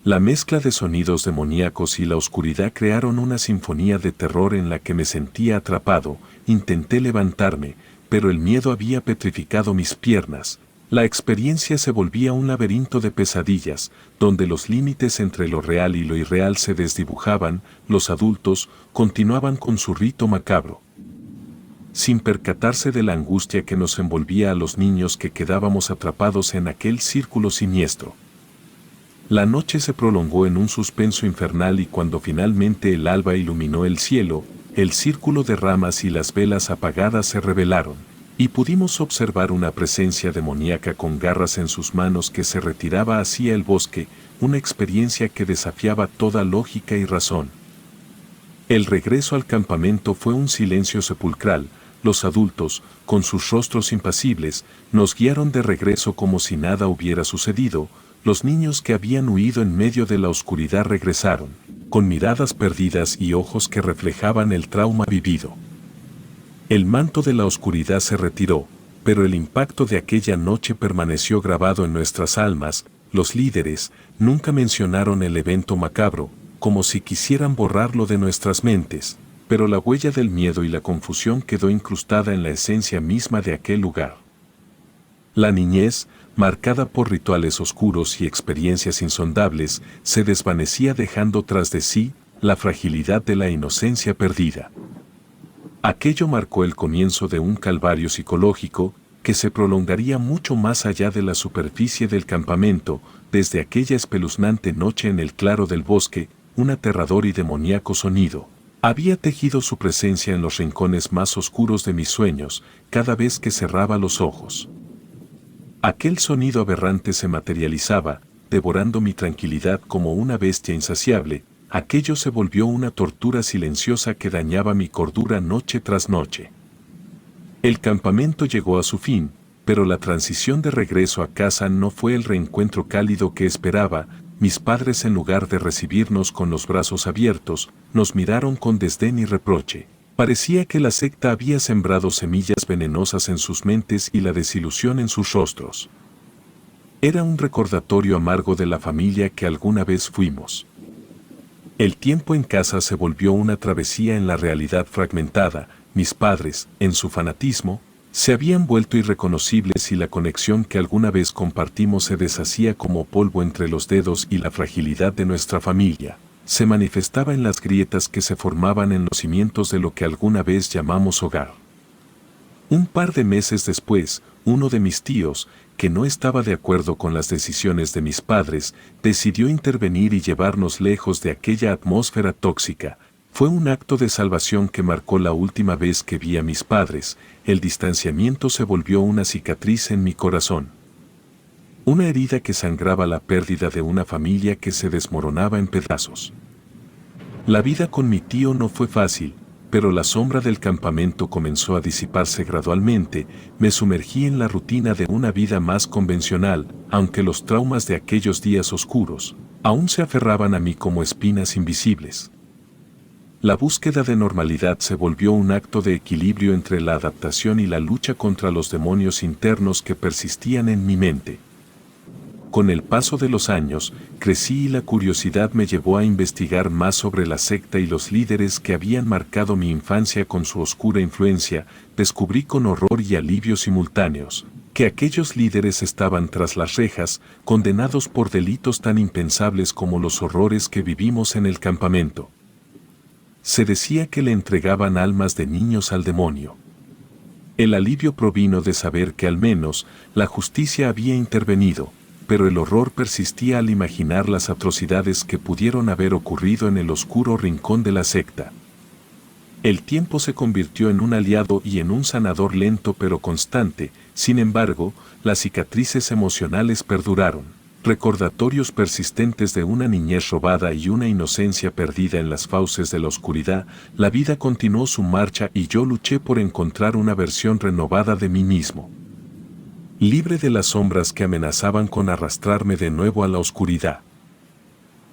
La mezcla de sonidos demoníacos y la oscuridad crearon una sinfonía de terror en la que me sentía atrapado. Intenté levantarme, pero el miedo había petrificado mis piernas. La experiencia se volvía un laberinto de pesadillas, donde los límites entre lo real y lo irreal se desdibujaban. Los adultos continuaban con su rito macabro, sin percatarse de la angustia que nos envolvía a los niños que quedábamos atrapados en aquel círculo siniestro. La noche se prolongó en un suspenso infernal y cuando finalmente el alba iluminó el cielo, el círculo de ramas y las velas apagadas se revelaron, y pudimos observar una presencia demoníaca con garras en sus manos que se retiraba hacia el bosque, una experiencia que desafiaba toda lógica y razón. El regreso al campamento fue un silencio sepulcral. Los adultos, con sus rostros impasibles, nos guiaron de regreso como si nada hubiera sucedido. Los niños que habían huido en medio de la oscuridad regresaron, con miradas perdidas y ojos que reflejaban el trauma vivido. El manto de la oscuridad se retiró, pero el impacto de aquella noche permaneció grabado en nuestras almas. Los líderes nunca mencionaron el evento macabro, como si quisieran borrarlo de nuestras mentes, pero la huella del miedo y la confusión quedó incrustada en la esencia misma de aquel lugar. La niñez, marcada por rituales oscuros y experiencias insondables, se desvanecía dejando tras de sí la fragilidad de la inocencia perdida. Aquello marcó el comienzo de un calvario psicológico que se prolongaría mucho más allá de la superficie del campamento. Desde aquella espeluznante noche en el claro del bosque, un aterrador y demoníaco sonido había tejido su presencia en los rincones más oscuros de mis sueños, cada vez que cerraba los ojos. Aquel sonido aberrante se materializaba, devorando mi tranquilidad como una bestia insaciable. Aquello se volvió una tortura silenciosa que dañaba mi cordura noche tras noche. El campamento llegó a su fin, pero la transición de regreso a casa no fue el reencuentro cálido que esperaba. Mis padres, en lugar de recibirnos con los brazos abiertos, nos miraron con desdén y reproche. Parecía que la secta había sembrado semillas venenosas en sus mentes y la desilusión en sus rostros. Era un recordatorio amargo de la familia que alguna vez fuimos. El tiempo en casa se volvió una travesía en la realidad fragmentada. Mis padres, en su fanatismo, Se habían vuelto irreconocibles y la conexión que alguna vez compartimos se deshacía como polvo entre los dedos y la fragilidad de nuestra familia se manifestaba en las grietas que se formaban en los cimientos de lo que alguna vez llamamos hogar. Un par de meses después, uno de mis tíos, que no estaba de acuerdo con las decisiones de mis padres, decidió intervenir y llevarnos lejos de aquella atmósfera tóxica. Fue un acto de salvación que marcó la última vez que vi a mis padres. El distanciamiento se volvió una cicatriz en mi corazón. Una herida que sangraba la pérdida de una familia que se desmoronaba en pedazos. La vida con mi tío no fue fácil, pero la sombra del campamento comenzó a disiparse gradualmente. Me sumergí en la rutina de una vida más convencional, aunque los traumas de aquellos días oscuros aún se aferraban a mí como espinas invisibles. La búsqueda de normalidad se volvió un acto de equilibrio entre la adaptación y la lucha contra los demonios internos que persistían en mi mente. Con el paso de los años, crecí y la curiosidad me llevó a investigar más sobre la secta y los líderes que habían marcado mi infancia con su oscura influencia. Descubrí con horror y alivio simultáneos que aquellos líderes estaban tras las rejas, condenados por delitos tan impensables como los horrores que vivimos en el campamento. Se decía que le entregaban almas de niños al demonio. El alivio provino de saber que al menos la justicia había intervenido, pero el horror persistía al imaginar las atrocidades que pudieron haber ocurrido en el oscuro rincón de la secta. El tiempo se convirtió en un aliado y en un sanador lento pero constante. Sin embargo, las cicatrices emocionales perduraron, recordatorios persistentes de una niñez robada y una inocencia perdida en las fauces de la oscuridad. La vida continuó su marcha y yo luché por encontrar una versión renovada de mí mismo, libre de las sombras que amenazaban con arrastrarme de nuevo a la oscuridad.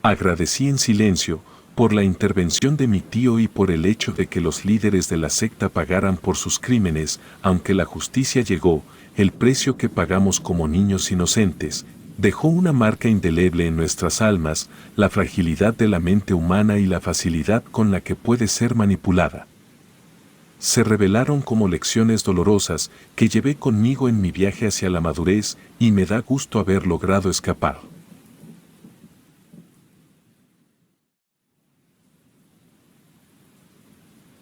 Agradecí en silencio por la intervención de mi tío y por el hecho de que los líderes de la secta pagaran por sus crímenes. Aunque la justicia llegó, el precio que pagamos como niños inocentes dejó una marca indeleble en nuestras almas, la fragilidad de la mente humana y la facilidad con la que puede ser manipulada. Se revelaron como lecciones dolorosas que llevé conmigo en mi viaje hacia la madurez, y me da gusto haber logrado escapar.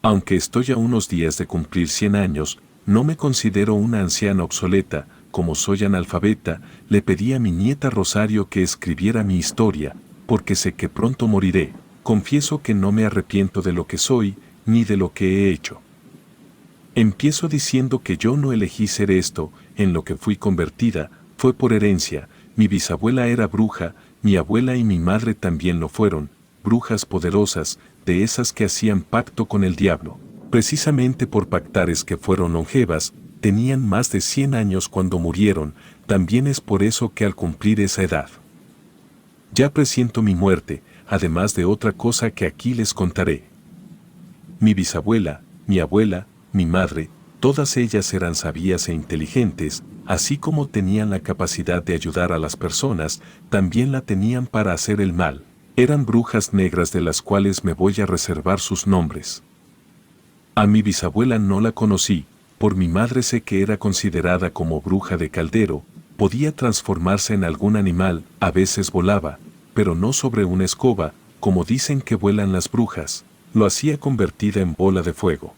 Aunque estoy a unos días de cumplir 100 años, no me considero una anciana obsoleta. Como soy analfabeta, le pedí a mi nieta Rosario que escribiera mi historia, porque sé que pronto moriré. Confieso que no me arrepiento de lo que soy, ni de lo que he hecho. Empiezo diciendo que yo no elegí ser esto. En lo que fui convertida fue por herencia. Mi bisabuela era bruja, mi abuela y mi madre también lo fueron, brujas poderosas, de esas que hacían pacto con el diablo. Precisamente por pactares que fueron longevas, tenían más de 100 años cuando murieron. También es por eso que al cumplir esa edad, ya presiento mi muerte, además de otra cosa que aquí les contaré. Mi bisabuela, mi abuela, mi madre, todas ellas eran sabias e inteligentes. Así como tenían la capacidad de ayudar a las personas, también la tenían para hacer el mal. Eran brujas negras de las cuales me voy a reservar sus nombres. A mi bisabuela no la conocí. Por mi madre sé que era considerada como bruja de caldero. Podía transformarse en algún animal, a veces volaba, pero no sobre una escoba, como dicen que vuelan las brujas. Lo hacía convertida en bola de fuego.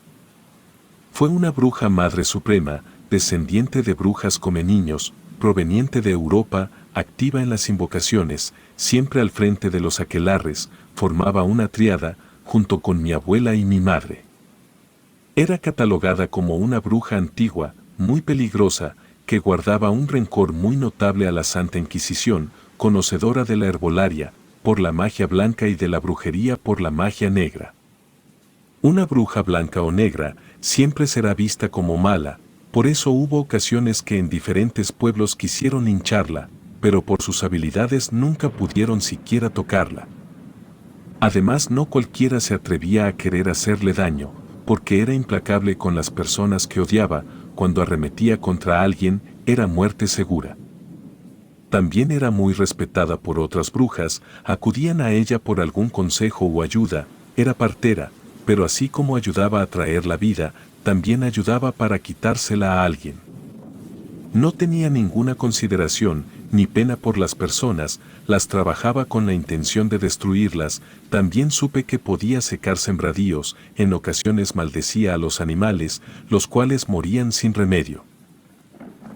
Fue una bruja madre suprema, descendiente de brujas come niños, proveniente de Europa, activa en las invocaciones, siempre al frente de los aquelarres. Formaba una tríada, junto con mi abuela y mi madre. Era catalogada como una bruja antigua, muy peligrosa, que guardaba un rencor muy notable a la Santa Inquisición, conocedora de la herbolaria, por la magia blanca y de la brujería por la magia negra. Una bruja blanca o negra siempre será vista como mala, por eso hubo ocasiones que en diferentes pueblos quisieron lincharla, pero por sus habilidades nunca pudieron siquiera tocarla. Además, no cualquiera se atrevía a querer hacerle daño, porque era implacable con las personas que odiaba. Cuando arremetía contra alguien, era muerte segura. También era muy respetada por otras brujas, acudían a ella por algún consejo o ayuda. Era partera, pero así como ayudaba a traer la vida, también ayudaba para quitársela a alguien. No tenía ninguna consideración ni pena por las personas, las trabajaba con la intención de destruirlas. También supe que podía secar sembradíos, en ocasiones maldecía a los animales, los cuales morían sin remedio.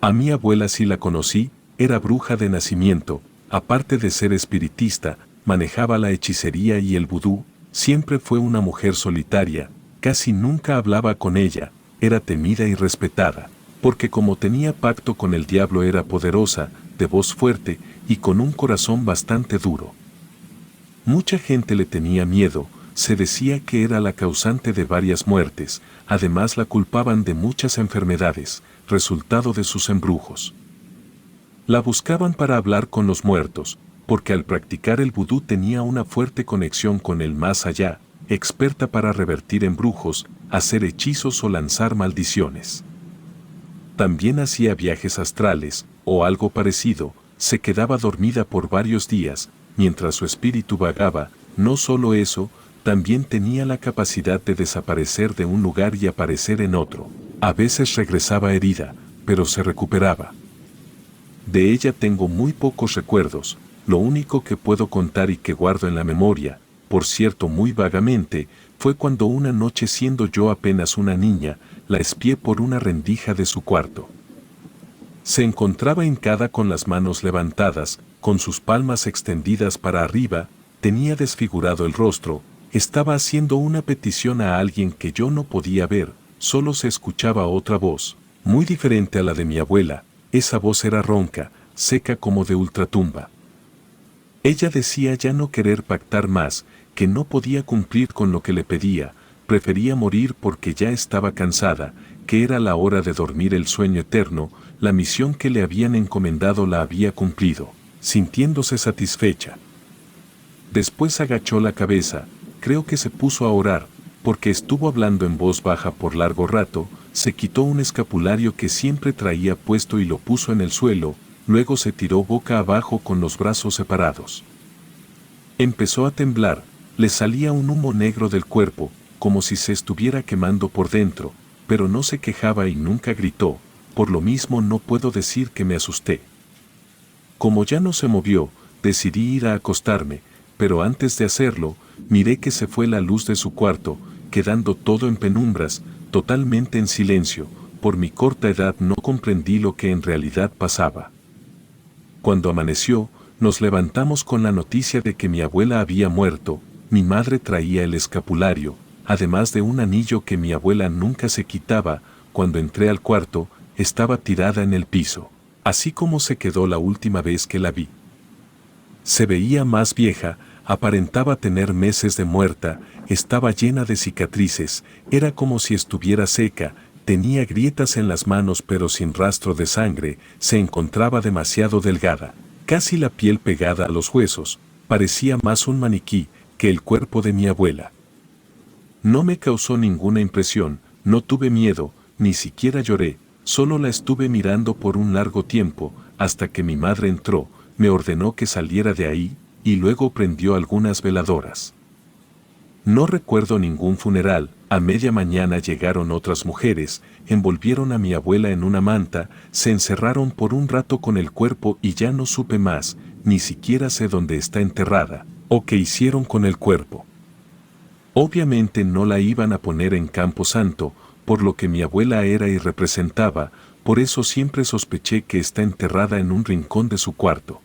A mi abuela sí la conocí, era bruja de nacimiento, aparte de ser espiritista, manejaba la hechicería y el vudú, siempre fue una mujer solitaria, casi nunca hablaba con ella, era temida y respetada, porque como tenía pacto con el diablo era poderosa, de voz fuerte y con un corazón bastante duro. Mucha gente le tenía miedo, se decía que era la causante de varias muertes, además la culpaban de muchas enfermedades, resultado de sus embrujos. La buscaban para hablar con los muertos, porque al practicar el vudú tenía una fuerte conexión con el más allá, experta para revertir embrujos, hacer hechizos o lanzar maldiciones. También hacía viajes astrales, o algo parecido, se quedaba dormida por varios días, mientras su espíritu vagaba. No solo eso, también tenía la capacidad de desaparecer de un lugar y aparecer en otro. A veces regresaba herida, pero se recuperaba. De ella tengo muy pocos recuerdos, lo único que puedo contar y que guardo en la memoria, por cierto muy vagamente, fue cuando una noche siendo yo apenas una niña, la espié por una rendija de su cuarto. Se encontraba hincada con las manos levantadas, con sus palmas extendidas para arriba, tenía desfigurado el rostro, estaba haciendo una petición a alguien que yo no podía ver, solo se escuchaba otra voz, muy diferente a la de mi abuela, esa voz era ronca, seca como de ultratumba. Ella decía ya no querer pactar más, que no podía cumplir con lo que le pedía, prefería morir porque ya estaba cansada, que era la hora de dormir el sueño eterno, la misión que le habían encomendado la había cumplido, sintiéndose satisfecha. Después agachó la cabeza, creo que se puso a orar, porque estuvo hablando en voz baja por largo rato, se quitó un escapulario que siempre traía puesto y lo puso en el suelo, luego se tiró boca abajo con los brazos separados. Empezó a temblar, le salía un humo negro del cuerpo, como si se estuviera quemando por dentro, pero no se quejaba y nunca gritó, por lo mismo no puedo decir que me asusté. Como ya no se movió, decidí ir a acostarme, pero antes de hacerlo, miré que se fue la luz de su cuarto, quedando todo en penumbras, totalmente en silencio. Por mi corta edad no comprendí lo que en realidad pasaba. Cuando amaneció, nos levantamos con la noticia de que mi abuela había muerto. Mi madre traía el escapulario, además de un anillo que mi abuela nunca se quitaba. Cuando entré al cuarto, estaba tirada en el piso, así como se quedó la última vez que la vi. Se veía más vieja, aparentaba tener meses de muerta, estaba llena de cicatrices, era como si estuviera seca, tenía grietas en las manos pero sin rastro de sangre, se encontraba demasiado delgada, casi la piel pegada a los huesos, parecía más un maniquí que el cuerpo de mi abuela. No me causó ninguna impresión, no tuve miedo, ni siquiera lloré, solo la estuve mirando por un largo tiempo, hasta que mi madre entró, me ordenó que saliera de ahí, y luego prendió algunas veladoras. No recuerdo ningún funeral. A media mañana llegaron otras mujeres, envolvieron a mi abuela en una manta, se encerraron por un rato con el cuerpo y ya no supe más, ni siquiera sé dónde está enterrada, o qué hicieron con el cuerpo. Obviamente no la iban a poner en Campo Santo, por lo que mi abuela era y representaba, por eso siempre sospeché que está enterrada en un rincón de su cuarto.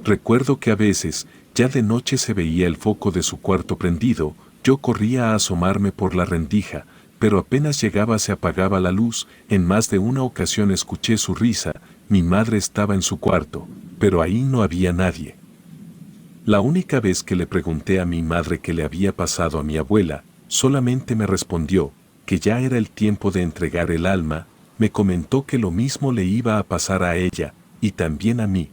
Recuerdo que a veces, ya de noche se veía el foco de su cuarto prendido, yo corría a asomarme por la rendija, pero apenas llegaba se apagaba la luz. En más de una ocasión escuché su risa, mi madre estaba en su cuarto, pero ahí no había nadie. La única vez que le pregunté a mi madre qué le había pasado a mi abuela, solamente me respondió que ya era el tiempo de entregar el alma, me comentó que lo mismo le iba a pasar a ella, y también a mí.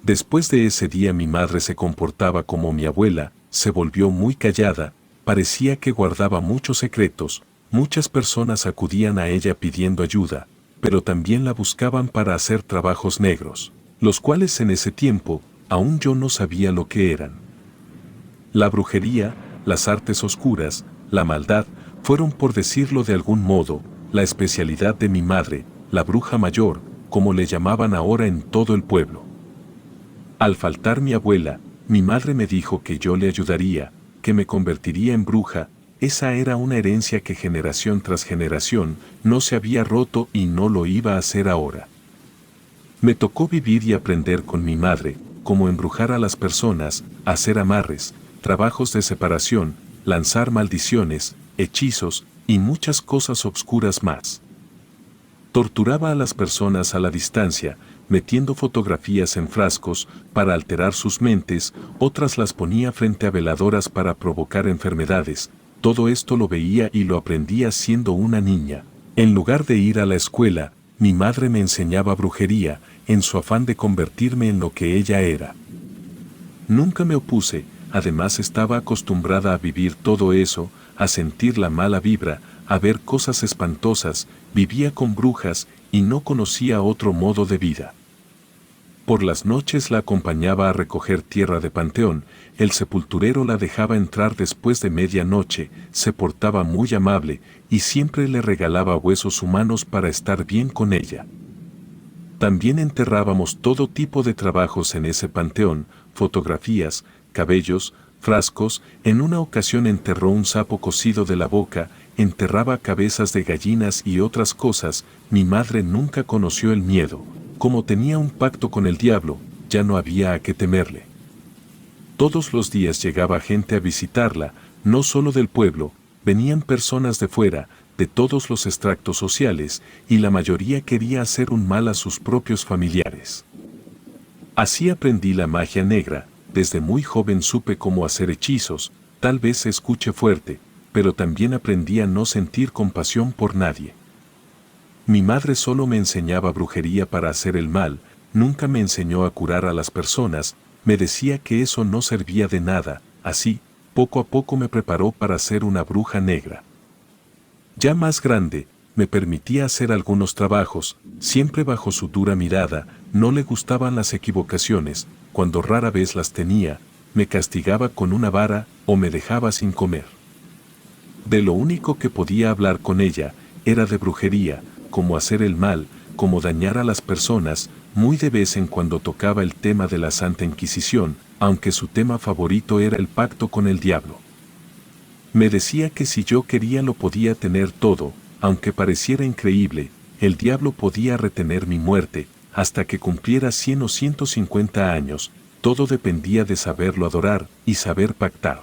Después de ese día mi madre se comportaba como mi abuela, se volvió muy callada, parecía que guardaba muchos secretos, muchas personas acudían a ella pidiendo ayuda, pero también la buscaban para hacer trabajos negros, los cuales en ese tiempo, aún yo no sabía lo que eran. La brujería, las artes oscuras, la maldad, Fueron, por decirlo de algún modo, la especialidad de mi madre, la bruja mayor, como le llamaban ahora en todo el pueblo. Al faltar mi abuela, mi madre me dijo que yo le ayudaría, que me convertiría en bruja. Esa era una herencia que generación tras generación no se había roto y no lo iba a hacer ahora. Me tocó vivir y aprender con mi madre, cómo embrujar a las personas, hacer amarres, trabajos de separación, lanzar maldiciones, hechizos y muchas cosas obscuras más. Torturaba a las personas a la distancia, metiendo fotografías en frascos para alterar sus mentes, otras las ponía frente a veladoras para provocar enfermedades. Todo esto lo veía y lo aprendía siendo una niña. En lugar de ir a la escuela, mi madre me enseñaba brujería, en su afán de convertirme en lo que ella era. Nunca me opuse, además estaba acostumbrada a vivir todo eso, a sentir la mala vibra, a ver cosas espantosas, vivía con brujas y no conocía otro modo de vida. Por las noches la acompañaba a recoger tierra de panteón, el sepulturero la dejaba entrar después de medianoche, se portaba muy amable y siempre le regalaba huesos humanos para estar bien con ella. También enterrábamos todo tipo de trabajos en ese panteón, fotografías, cabellos, frascos, en una ocasión enterró un sapo cocido de la boca, enterraba cabezas de gallinas y otras cosas. Mi madre nunca conoció el miedo. Como tenía un pacto con el diablo, ya no había a qué temerle. Todos los días llegaba gente a visitarla, no solo del pueblo, venían personas de fuera, de todos los estratos sociales, y la mayoría quería hacer un mal a sus propios familiares. Así aprendí la magia negra. Desde muy joven supe cómo hacer hechizos, tal vez se escuche fuerte, pero también aprendí a no sentir compasión por nadie. Mi madre solo me enseñaba brujería para hacer el mal, nunca me enseñó a curar a las personas, me decía que eso no servía de nada, así, poco a poco me preparó para ser una bruja negra. Ya más grande, me permitía hacer algunos trabajos, siempre bajo su dura mirada, no le gustaban las equivocaciones, cuando rara vez las tenía, me castigaba con una vara o me dejaba sin comer. De lo único que podía hablar con ella era de brujería, cómo hacer el mal, cómo dañar a las personas. Muy de vez en cuando tocaba el tema de la Santa Inquisición, aunque su tema favorito era el pacto con el diablo. Me decía que si yo quería lo podía tener todo, aunque pareciera increíble, el diablo podía retener mi muerte, hasta que cumpliera 100 o 150 años, todo dependía de saberlo adorar y saber pactar.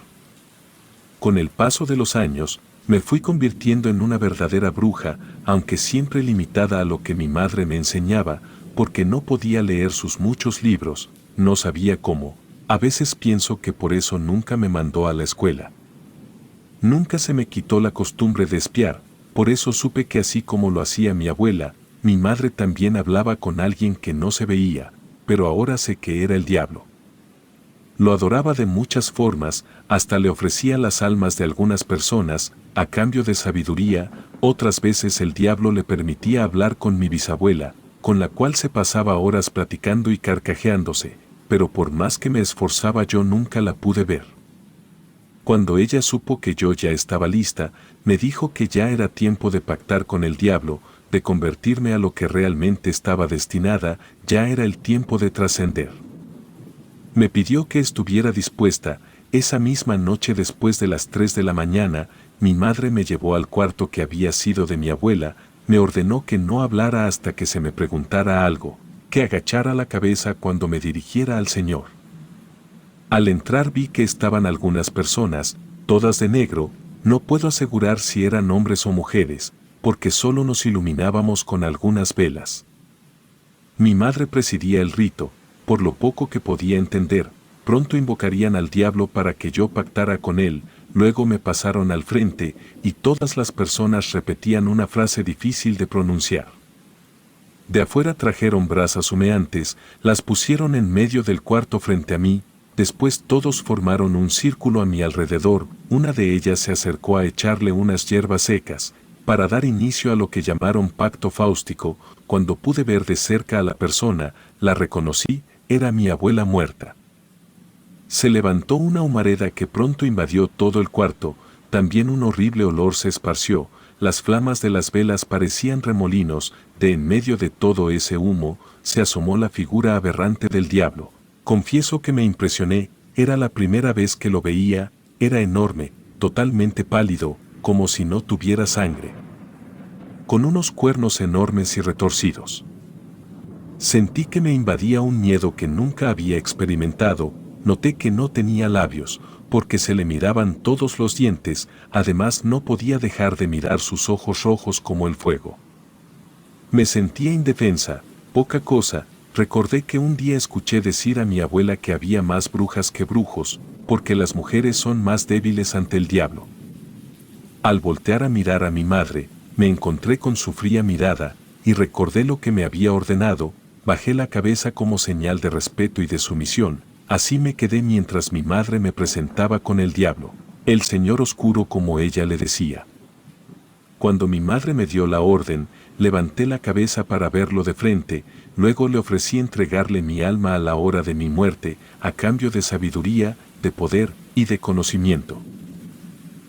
Con el paso de los años, me fui convirtiendo en una verdadera bruja, aunque siempre limitada a lo que mi madre me enseñaba, porque no podía leer sus muchos libros, no sabía cómo. A veces pienso que por eso nunca me mandó a la escuela. Nunca se me quitó la costumbre de espiar, por eso supe que así como lo hacía mi abuela, mi madre también hablaba con alguien que no se veía, pero ahora sé que era el diablo. Lo adoraba de muchas formas, hasta le ofrecía las almas de algunas personas, a cambio de sabiduría. Otras veces el diablo le permitía hablar con mi bisabuela, con la cual se pasaba horas platicando y carcajeándose, pero por más que me esforzaba yo nunca la pude ver. Cuando ella supo que yo ya estaba lista, me dijo que ya era tiempo de pactar con el diablo, de convertirme a lo que realmente estaba destinada, ya era el tiempo de trascender. Me pidió que estuviera dispuesta. Esa misma noche, después de las 3 de la mañana, mi madre me llevó al cuarto que había sido de mi abuela, me ordenó que no hablara hasta que se me preguntara algo, que agachara la cabeza cuando me dirigiera al Señor. Al entrar vi que estaban algunas personas, todas de negro, no puedo asegurar si eran hombres o mujeres, porque solo nos iluminábamos con algunas velas. Mi madre presidía el rito. Por lo poco que podía entender, pronto invocarían al diablo para que yo pactara con él. Luego me pasaron al frente y todas las personas repetían una frase difícil de pronunciar. De afuera trajeron brasas humeantes, las pusieron en medio del cuarto frente a mí, después todos formaron un círculo a mi alrededor. Una de ellas se acercó a echarle unas hierbas secas, para dar inicio a lo que llamaron pacto fáustico. Cuando pude ver de cerca a la persona, la reconocí. Era mi abuela muerta. Se levantó una humareda que pronto invadió todo el cuarto. También un horrible olor se esparció, las flamas de las velas parecían remolinos, de en medio de todo ese humo, se asomó la figura aberrante del diablo. Confieso que me impresioné, era la primera vez que lo veía, era enorme, totalmente pálido, como si no tuviera sangre, con unos cuernos enormes y retorcidos. Sentí que me invadía un miedo que nunca había experimentado, noté que no tenía labios, porque se le miraban todos los dientes, además no podía dejar de mirar sus ojos rojos como el fuego. Me sentía indefensa, poca cosa, recordé que un día escuché decir a mi abuela que había más brujas que brujos, porque las mujeres son más débiles ante el diablo. Al voltear a mirar a mi madre, me encontré con su fría mirada, y recordé lo que me había ordenado, bajé la cabeza como señal de respeto y de sumisión, así me quedé mientras mi madre me presentaba con el diablo, el señor oscuro como ella le decía. Cuando mi madre me dio la orden, levanté la cabeza para verlo de frente, luego le ofrecí entregarle mi alma a la hora de mi muerte, a cambio de sabiduría, de poder y de conocimiento.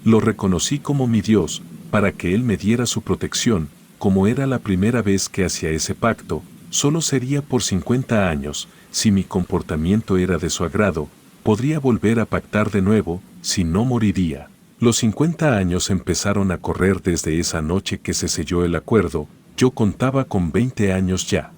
Lo reconocí como mi Dios, para que Él me diera su protección, como era la primera vez que hacía ese pacto, solo sería por 50 años, si mi comportamiento era de su agrado, podría volver a pactar de nuevo, si no moriría. Los 50 años empezaron a correr desde esa noche que se selló el acuerdo, yo contaba con 20 años ya.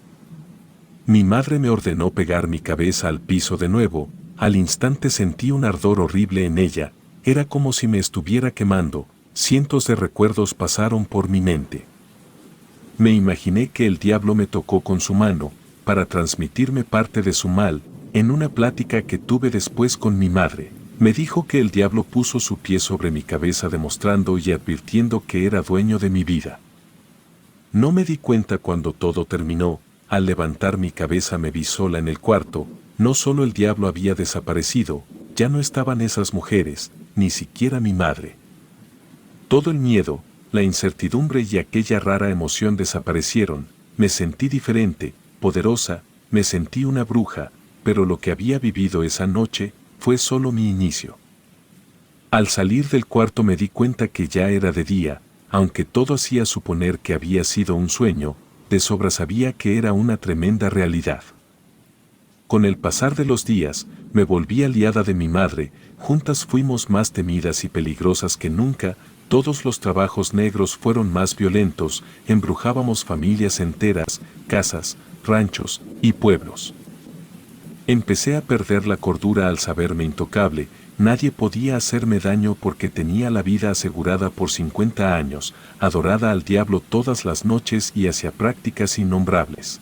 Mi madre me ordenó pegar mi cabeza al piso de nuevo, al instante sentí un ardor horrible en ella, era como si me estuviera quemando, cientos de recuerdos pasaron por mi mente. Me imaginé que el diablo me tocó con su mano, para transmitirme parte de su mal, en una plática que tuve después con mi madre. Me dijo que el diablo puso su pie sobre mi cabeza demostrando y advirtiendo que era dueño de mi vida. No me di cuenta cuando todo terminó, al levantar mi cabeza me vi sola en el cuarto, no solo el diablo había desaparecido, ya no estaban esas mujeres, ni siquiera mi madre. Todo el miedo, la incertidumbre y aquella rara emoción desaparecieron, me sentí diferente, poderosa, me sentí una bruja, pero lo que había vivido esa noche fue solo mi inicio. Al salir del cuarto me di cuenta que ya era de día, aunque todo hacía suponer que había sido un sueño, de sobra sabía que era una tremenda realidad. Con el pasar de los días, me volví aliada de mi madre, juntas fuimos más temidas y peligrosas que nunca, todos los trabajos negros fueron más violentos, embrujábamos familias enteras, casas, ranchos y pueblos. Empecé a perder la cordura al saberme intocable, nadie podía hacerme daño porque tenía la vida asegurada por 50 años, adorada al diablo todas las noches y hacía prácticas innombrables.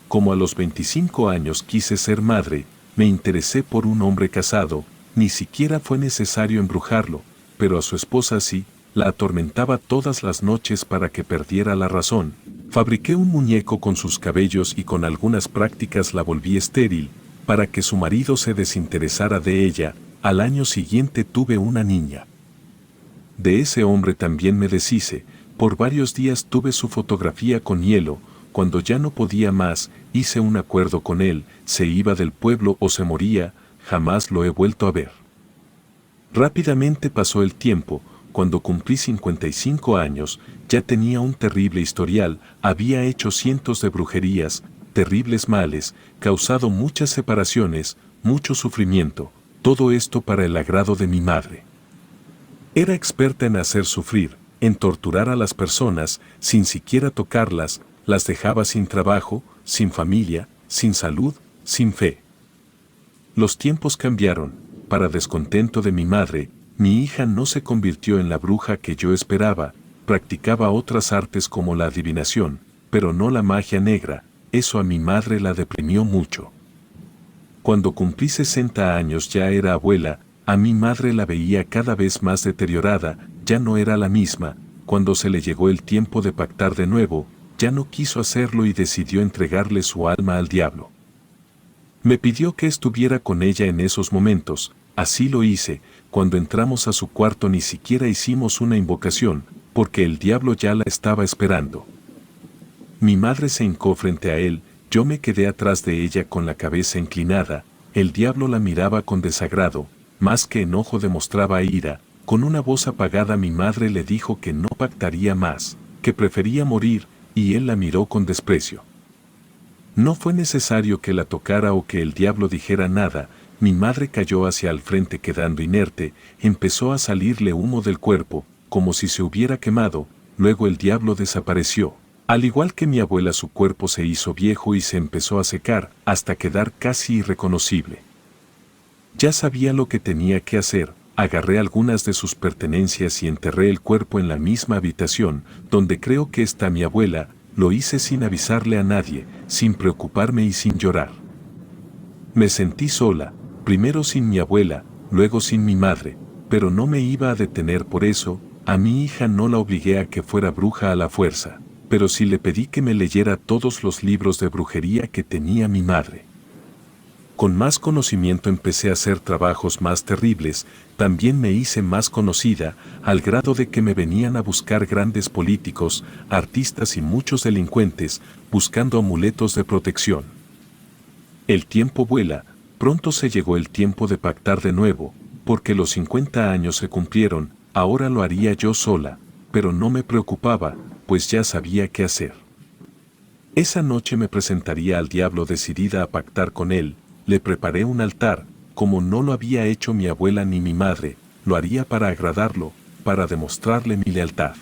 Como a los 25 años quise ser madre, me interesé por un hombre casado, ni siquiera fue necesario embrujarlo, pero a su esposa sí, la atormentaba todas las noches para que perdiera la razón. Fabriqué un muñeco con sus cabellos y con algunas prácticas la volví estéril, para que su marido se desinteresara de ella. Al año siguiente tuve una niña. De ese hombre también me deshice, por varios días tuve su fotografía con hielo, cuando ya no podía más, hice un acuerdo con él, se iba del pueblo o se moría, jamás lo he vuelto a ver. Rápidamente pasó el tiempo, cuando cumplí 55 años, ya tenía un terrible historial, había hecho cientos de brujerías, terribles males, causado muchas separaciones, mucho sufrimiento, todo esto para el agrado de mi madre. Era experta en hacer sufrir, en torturar a las personas, sin siquiera tocarlas, las dejaba sin trabajo, sin familia, sin salud, sin fe. Los tiempos cambiaron, para descontento de mi madre, mi hija no se convirtió en la bruja que yo esperaba, practicaba otras artes como la adivinación, pero no la magia negra, eso a mi madre la deprimió mucho. Cuando cumplí 60 años ya era abuela, a mi madre la veía cada vez más deteriorada, ya no era la misma, cuando se le llegó el tiempo de pactar de nuevo, ya no quiso hacerlo y decidió entregarle su alma al diablo. Me pidió que estuviera con ella en esos momentos, así lo hice, cuando entramos a su cuarto ni siquiera hicimos una invocación, porque el diablo ya la estaba esperando. Mi madre se hincó frente a él, yo me quedé atrás de ella con la cabeza inclinada, el diablo la miraba con desagrado, más que enojo demostraba ira, Con una voz apagada mi madre le dijo que no pactaría más, que prefería morir, y él la miró con desprecio. No fue necesario que la tocara o que el diablo dijera nada, mi madre cayó hacia el frente quedando inerte, empezó a salirle humo del cuerpo, como si se hubiera quemado, luego el diablo desapareció. Al igual que mi abuela su cuerpo se hizo viejo y se empezó a secar, hasta quedar casi irreconocible. Ya sabía lo que tenía que hacer, agarré algunas de sus pertenencias y enterré el cuerpo en la misma habitación, donde creo que está mi abuela, lo hice sin avisarle a nadie, sin preocuparme y sin llorar. Me sentí sola, primero sin mi abuela, luego sin mi madre, pero no me iba a detener por eso, a mi hija no la obligué a que fuera bruja a la fuerza, pero sí le pedí que me leyera todos los libros de brujería que tenía mi madre. Con más conocimiento empecé a hacer trabajos más terribles, también me hice más conocida, al grado de que me venían a buscar grandes políticos, artistas y muchos delincuentes, buscando amuletos de protección. El tiempo vuela, pronto se llegó el tiempo de pactar de nuevo, porque los 50 años se cumplieron, ahora lo haría yo sola, pero no me preocupaba, pues ya sabía qué hacer. Esa noche me presentaría al diablo decidida a pactar con él, le preparé un altar, como no lo había hecho mi abuela ni mi madre, lo haría para agradarlo, para demostrarle mi lealtad.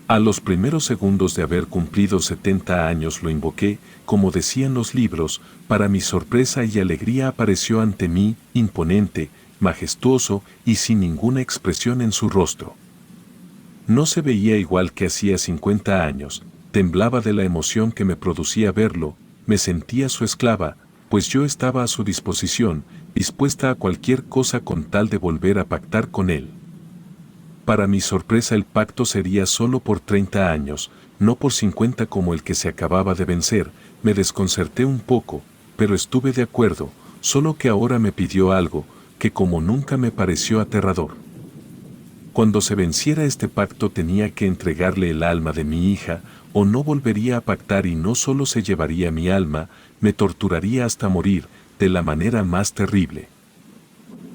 A los primeros segundos de haber cumplido 70 años lo invoqué, como decían los libros, para mi sorpresa y alegría apareció ante mí, imponente, majestuoso y sin ninguna expresión en su rostro. No se veía igual que hacía 50 años, temblaba de la emoción que me producía verlo, me sentía su esclava, pues yo estaba a su disposición, dispuesta a cualquier cosa con tal de volver a pactar con él. Para mi sorpresa el pacto sería solo por 30 años, no por 50 como el que se acababa de vencer, me desconcerté un poco, pero estuve de acuerdo, solo que ahora me pidió algo, que como nunca me pareció aterrador. Cuando se venciera este pacto tenía que entregarle el alma de mi hija, o no volvería a pactar y no solo se llevaría mi alma, me torturaría hasta morir, de la manera más terrible.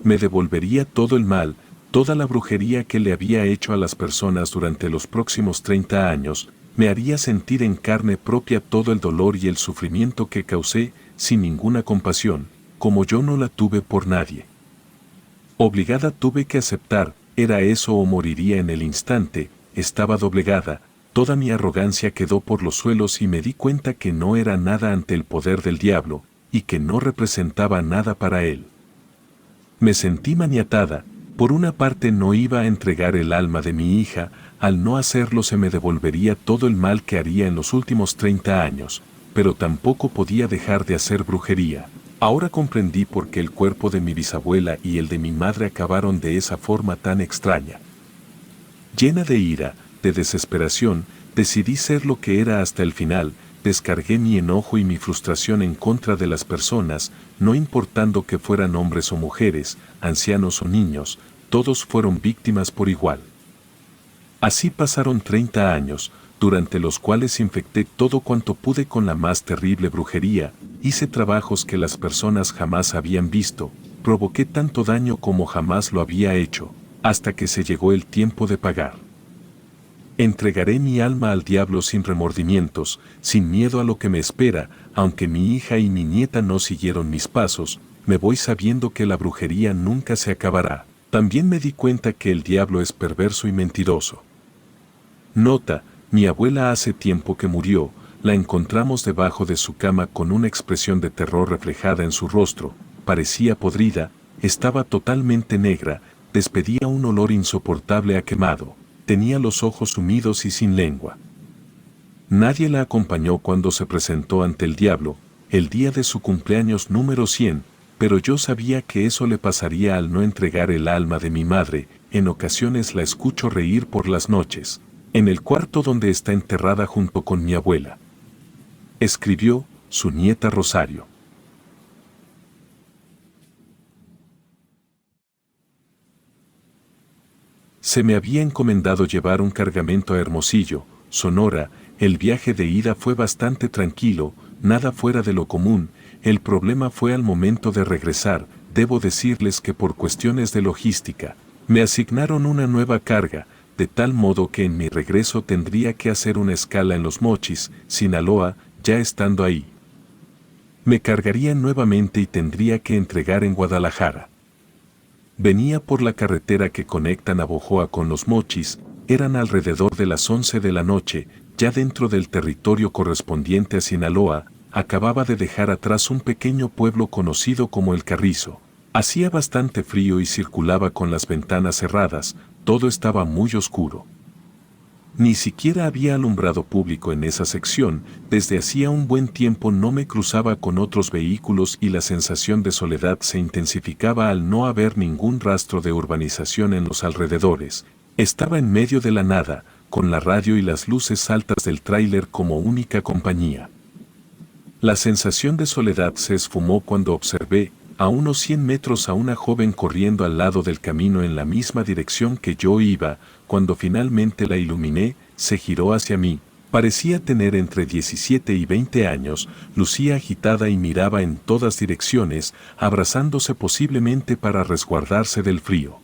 Me devolvería todo el mal, toda la brujería que le había hecho a las personas durante los próximos 30 años, me haría sentir en carne propia todo el dolor y el sufrimiento que causé, sin ninguna compasión, como yo no la tuve por nadie. Obligada tuve que aceptar, era eso o moriría en el instante, estaba doblegada, toda mi arrogancia quedó por los suelos y me di cuenta que no era nada ante el poder del diablo, y que no representaba nada para él. Me sentí maniatada, por una parte no iba a entregar el alma de mi hija, al no hacerlo se me devolvería todo el mal que haría en los últimos 30 años, pero tampoco podía dejar de hacer brujería. Ahora comprendí por qué el cuerpo de mi bisabuela y el de mi madre acabaron de esa forma tan extraña. Llena de ira, de desesperación, decidí ser lo que era hasta el final, descargué mi enojo y mi frustración en contra de las personas, no importando que fueran hombres o mujeres, ancianos o niños, todos fueron víctimas por igual. Así pasaron 30 años, durante los cuales infecté todo cuanto pude con la más terrible brujería, hice trabajos que las personas jamás habían visto, provoqué tanto daño como jamás lo había hecho, hasta que se llegó el tiempo de pagar. Entregaré mi alma al diablo sin remordimientos, sin miedo a lo que me espera, aunque mi hija y mi nieta no siguieron mis pasos, me voy sabiendo que la brujería nunca se acabará. También me di cuenta que el diablo es perverso y mentiroso. Nota, mi abuela hace tiempo que murió, la encontramos debajo de su cama con una expresión de terror reflejada en su rostro, parecía podrida, estaba totalmente negra, despedía un olor insoportable a quemado, tenía los ojos sumidos y sin lengua. Nadie la acompañó cuando se presentó ante el diablo, el día de su cumpleaños número 100, pero yo sabía que eso le pasaría al no entregar el alma de mi madre, en ocasiones la escucho reír por las noches, en el cuarto donde está enterrada junto con mi abuela. Escribió su nieta Rosario. Se me había encomendado llevar un cargamento a Hermosillo, Sonora, el viaje de ida fue bastante tranquilo, nada fuera de lo común, el problema fue al momento de regresar, debo decirles que por cuestiones de logística, Me asignaron una nueva carga, de tal modo que en mi regreso tendría que hacer una escala en Los Mochis, Sinaloa, ya estando ahí. Me cargarían nuevamente y tendría que entregar en Guadalajara. Venía por la carretera que conecta Navojoa con Los Mochis, eran alrededor de las 11 de la noche, ya dentro del territorio correspondiente a Sinaloa, acababa de dejar atrás un pequeño pueblo conocido como El Carrizo. Hacía bastante frío y circulaba con las ventanas cerradas, todo estaba muy oscuro. Ni siquiera había alumbrado público en esa sección, desde hacía un buen tiempo no me cruzaba con otros vehículos y la sensación de soledad se intensificaba al no haber ningún rastro de urbanización en los alrededores. Estaba en medio de la nada, con la radio y las luces altas del tráiler como única compañía. La sensación de soledad se esfumó cuando observé, a unos 100 metros a una joven corriendo al lado del camino en la misma dirección que yo iba. Cuando finalmente la iluminé, se giró hacia mí. Parecía tener entre 17 y 20 años, lucía agitada y miraba en todas direcciones, abrazándose posiblemente para resguardarse del frío.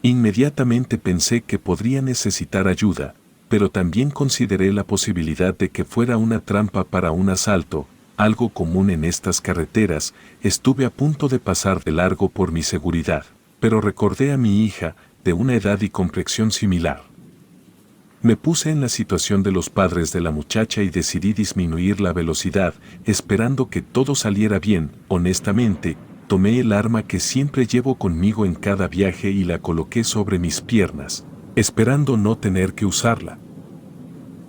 Inmediatamente pensé que podría necesitar ayuda, pero también consideré la posibilidad de que fuera una trampa para un asalto, algo común en estas carreteras. Estuve a punto de pasar de largo por mi seguridad, pero recordé a mi hija, de una edad y complexión similar. Me puse en la situación de los padres de la muchacha y decidí disminuir la velocidad, esperando que todo saliera bien. Honestamente, tomé el arma que siempre llevo conmigo en cada viaje y la coloqué sobre mis piernas, esperando no tener que usarla.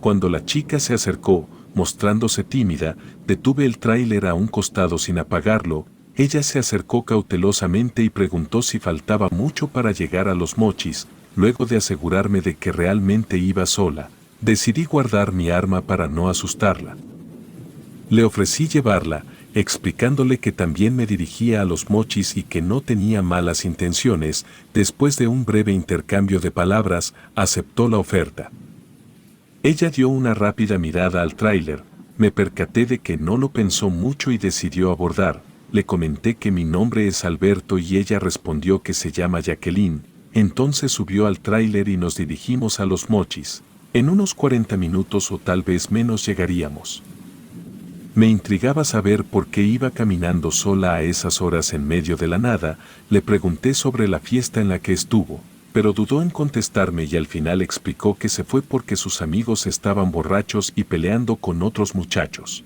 Cuando la chica se acercó, mostrándose tímida, detuve el tráiler a un costado sin apagarlo. Ella se acercó cautelosamente y preguntó si faltaba mucho para llegar a Los Mochis. Luego de asegurarme de que realmente iba sola, decidí guardar mi arma para no asustarla. Le ofrecí llevarla, explicándole que también me dirigía a Los Mochis y que no tenía malas intenciones. Después de un breve intercambio de palabras, aceptó la oferta. Ella dio una rápida mirada al tráiler, me percaté de que no lo pensó mucho y decidió abordar. Le comenté que mi nombre es Alberto y ella respondió que se llama Jacqueline. Entonces subió al tráiler y nos dirigimos a Los Mochis. En unos 40 minutos o tal vez menos llegaríamos. Me intrigaba saber por qué iba caminando sola a esas horas en medio de la nada. Le pregunté sobre la fiesta en la que estuvo, pero dudó en contestarme y al final explicó que se fue porque sus amigos estaban borrachos y peleando con otros muchachos.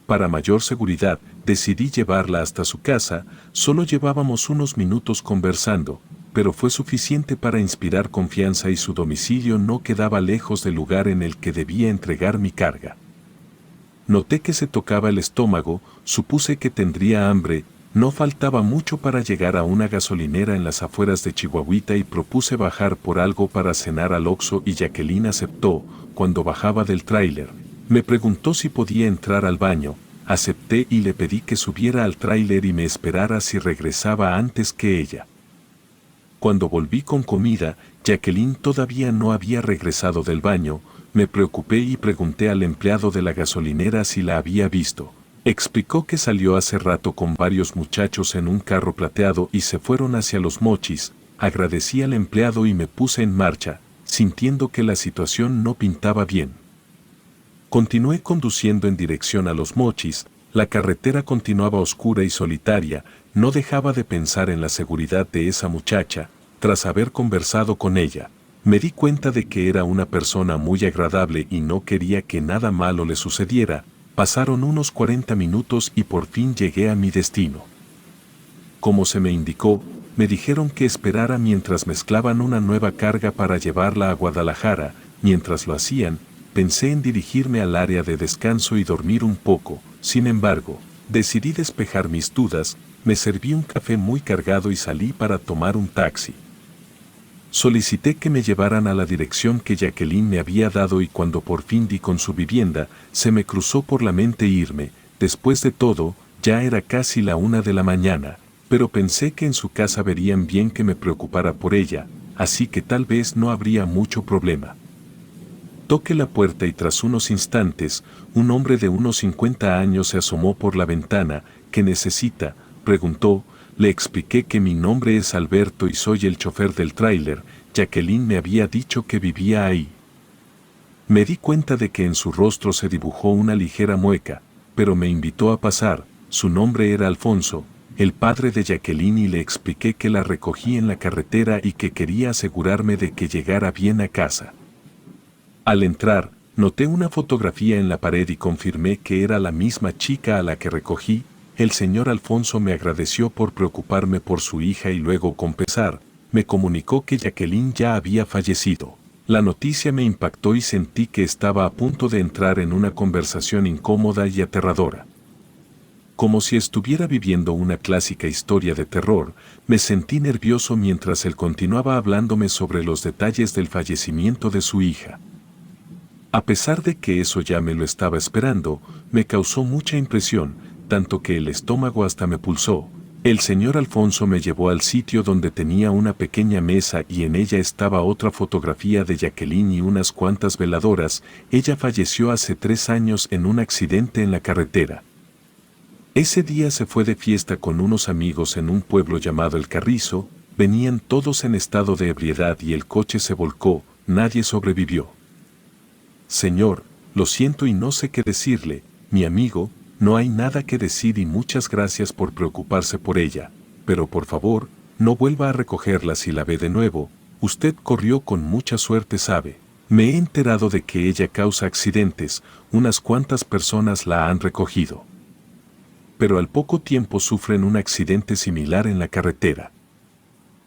Para mayor seguridad, decidí llevarla hasta su casa. Solo llevábamos unos minutos conversando, pero fue suficiente para inspirar confianza y su domicilio no quedaba lejos del lugar en el que debía entregar mi carga. Noté que se tocaba el estómago, supuse que tendría hambre. No faltaba mucho para llegar a una gasolinera en las afueras de Chihuahuita y propuse bajar por algo para cenar al Oxxo y Jacqueline aceptó. Cuando bajaba del tráiler, me preguntó si podía entrar al baño. Acepté y le pedí que subiera al tráiler y me esperara si regresaba antes que ella. Cuando volví con comida, Jacqueline todavía no había regresado del baño. Me preocupé y pregunté al empleado de la gasolinera si la había visto. Explicó que salió hace rato con varios muchachos en un carro plateado y se fueron hacia Los Mochis. Agradecí al empleado y me puse en marcha, sintiendo que la situación no pintaba bien. Continué conduciendo en dirección a Los Mochis. La carretera continuaba oscura y solitaria. No dejaba de pensar en la seguridad de esa muchacha. Tras haber conversado con ella, me di cuenta de que era una persona muy agradable y no quería que nada malo le sucediera. Pasaron unos 40 minutos y por fin llegué a mi destino. Como se me indicó, me dijeron que esperara mientras mezclaban una nueva carga para llevarla a Guadalajara. Mientras lo hacían, pensé en dirigirme al área de descanso y dormir un poco. Sin embargo, decidí despejar mis dudas. Me serví un café muy cargado y salí para tomar un taxi. Solicité que me llevaran a la dirección que Jacqueline me había dado y cuando por fin di con su vivienda, se me cruzó por la mente irme. Después de todo, ya era casi la 1 de la mañana, pero pensé que en su casa verían bien que me preocupara por ella, así que tal vez no habría mucho problema. Toqué la puerta y tras unos instantes, un hombre de unos 50 años se asomó por la ventana. ¿Qué necesita?, preguntó. Le expliqué que mi nombre es Alberto y soy el chofer del tráiler. Jacqueline me había dicho que vivía ahí. Me di cuenta de que en su rostro se dibujó una ligera mueca, pero me invitó a pasar. Su nombre era Alfonso, el padre de Jacqueline, y le expliqué que la recogí en la carretera y que quería asegurarme de que llegara bien a casa. Al entrar, noté una fotografía en la pared y confirmé que era la misma chica a la que recogí. El señor Alfonso me agradeció por preocuparme por su hija y luego, con pesar, me comunicó que Jacqueline ya había fallecido. La noticia me impactó y sentí que estaba a punto de entrar en una conversación incómoda y aterradora. Como si estuviera viviendo una clásica historia de terror, me sentí nervioso mientras él continuaba hablándome sobre los detalles del fallecimiento de su hija. A pesar de que eso ya me lo estaba esperando, me causó mucha impresión, tanto que el estómago hasta me pulsó. El señor Alfonso me llevó al sitio donde tenía una pequeña mesa y en ella estaba otra fotografía de Jacqueline y unas cuantas veladoras. Ella falleció hace 3 años en un accidente en la carretera. Ese día se fue de fiesta con unos amigos en un pueblo llamado El Carrizo. Venían todos en estado de ebriedad y el coche se volcó. Nadie sobrevivió. Señor, lo siento y no sé qué decirle, mi amigo. No hay nada que decir y muchas gracias por preocuparse por ella, pero por favor, no vuelva a recogerla si la ve de nuevo. Usted corrió con mucha suerte, sabe. Me he enterado de que ella causa accidentes. Unas cuantas personas la han recogido, pero al poco tiempo sufren un accidente similar en la carretera.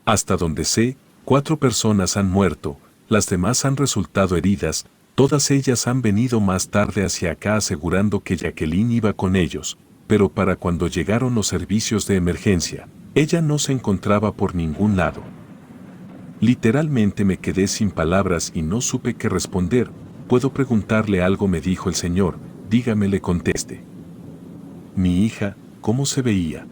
Hasta donde sé, 4 personas han muerto, las demás han resultado heridas. Todas ellas han venido más tarde hacia acá asegurando que Jacqueline iba con ellos, pero para cuando llegaron los servicios de emergencia, ella no se encontraba por ningún lado. Literalmente me quedé sin palabras y no supe qué responder. ¿Puedo preguntarle algo?, me dijo el señor. Dígame, le contesté. Mi hija, ¿cómo se veía?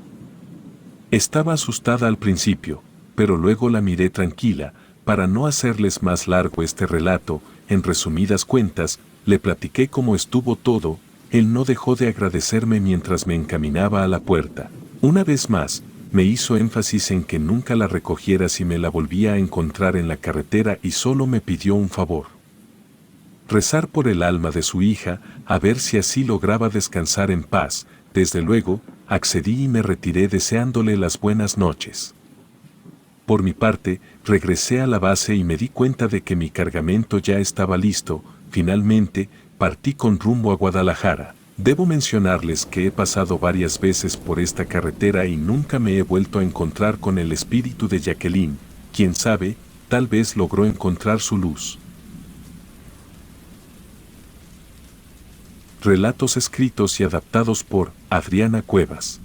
Estaba asustada al principio, pero luego la miré tranquila. Para no hacerles más largo este relato, en resumidas cuentas, le platiqué cómo estuvo todo. Él no dejó de agradecerme mientras me encaminaba a la puerta. Una vez más, me hizo énfasis en que nunca la recogiera si me la volvía a encontrar en la carretera y solo me pidió un favor: rezar por el alma de su hija, a ver si así lograba descansar en paz. Desde luego, accedí y me retiré deseándole las buenas noches. Por mi parte, regresé a la base y me di cuenta de que mi cargamento ya estaba listo. Finalmente, partí con rumbo a Guadalajara. Debo mencionarles que he pasado varias veces por esta carretera y nunca me he vuelto a encontrar con el espíritu de Jacqueline. Quién sabe, tal vez logró encontrar su luz. Relatos escritos y adaptados por Adriana Cuevas.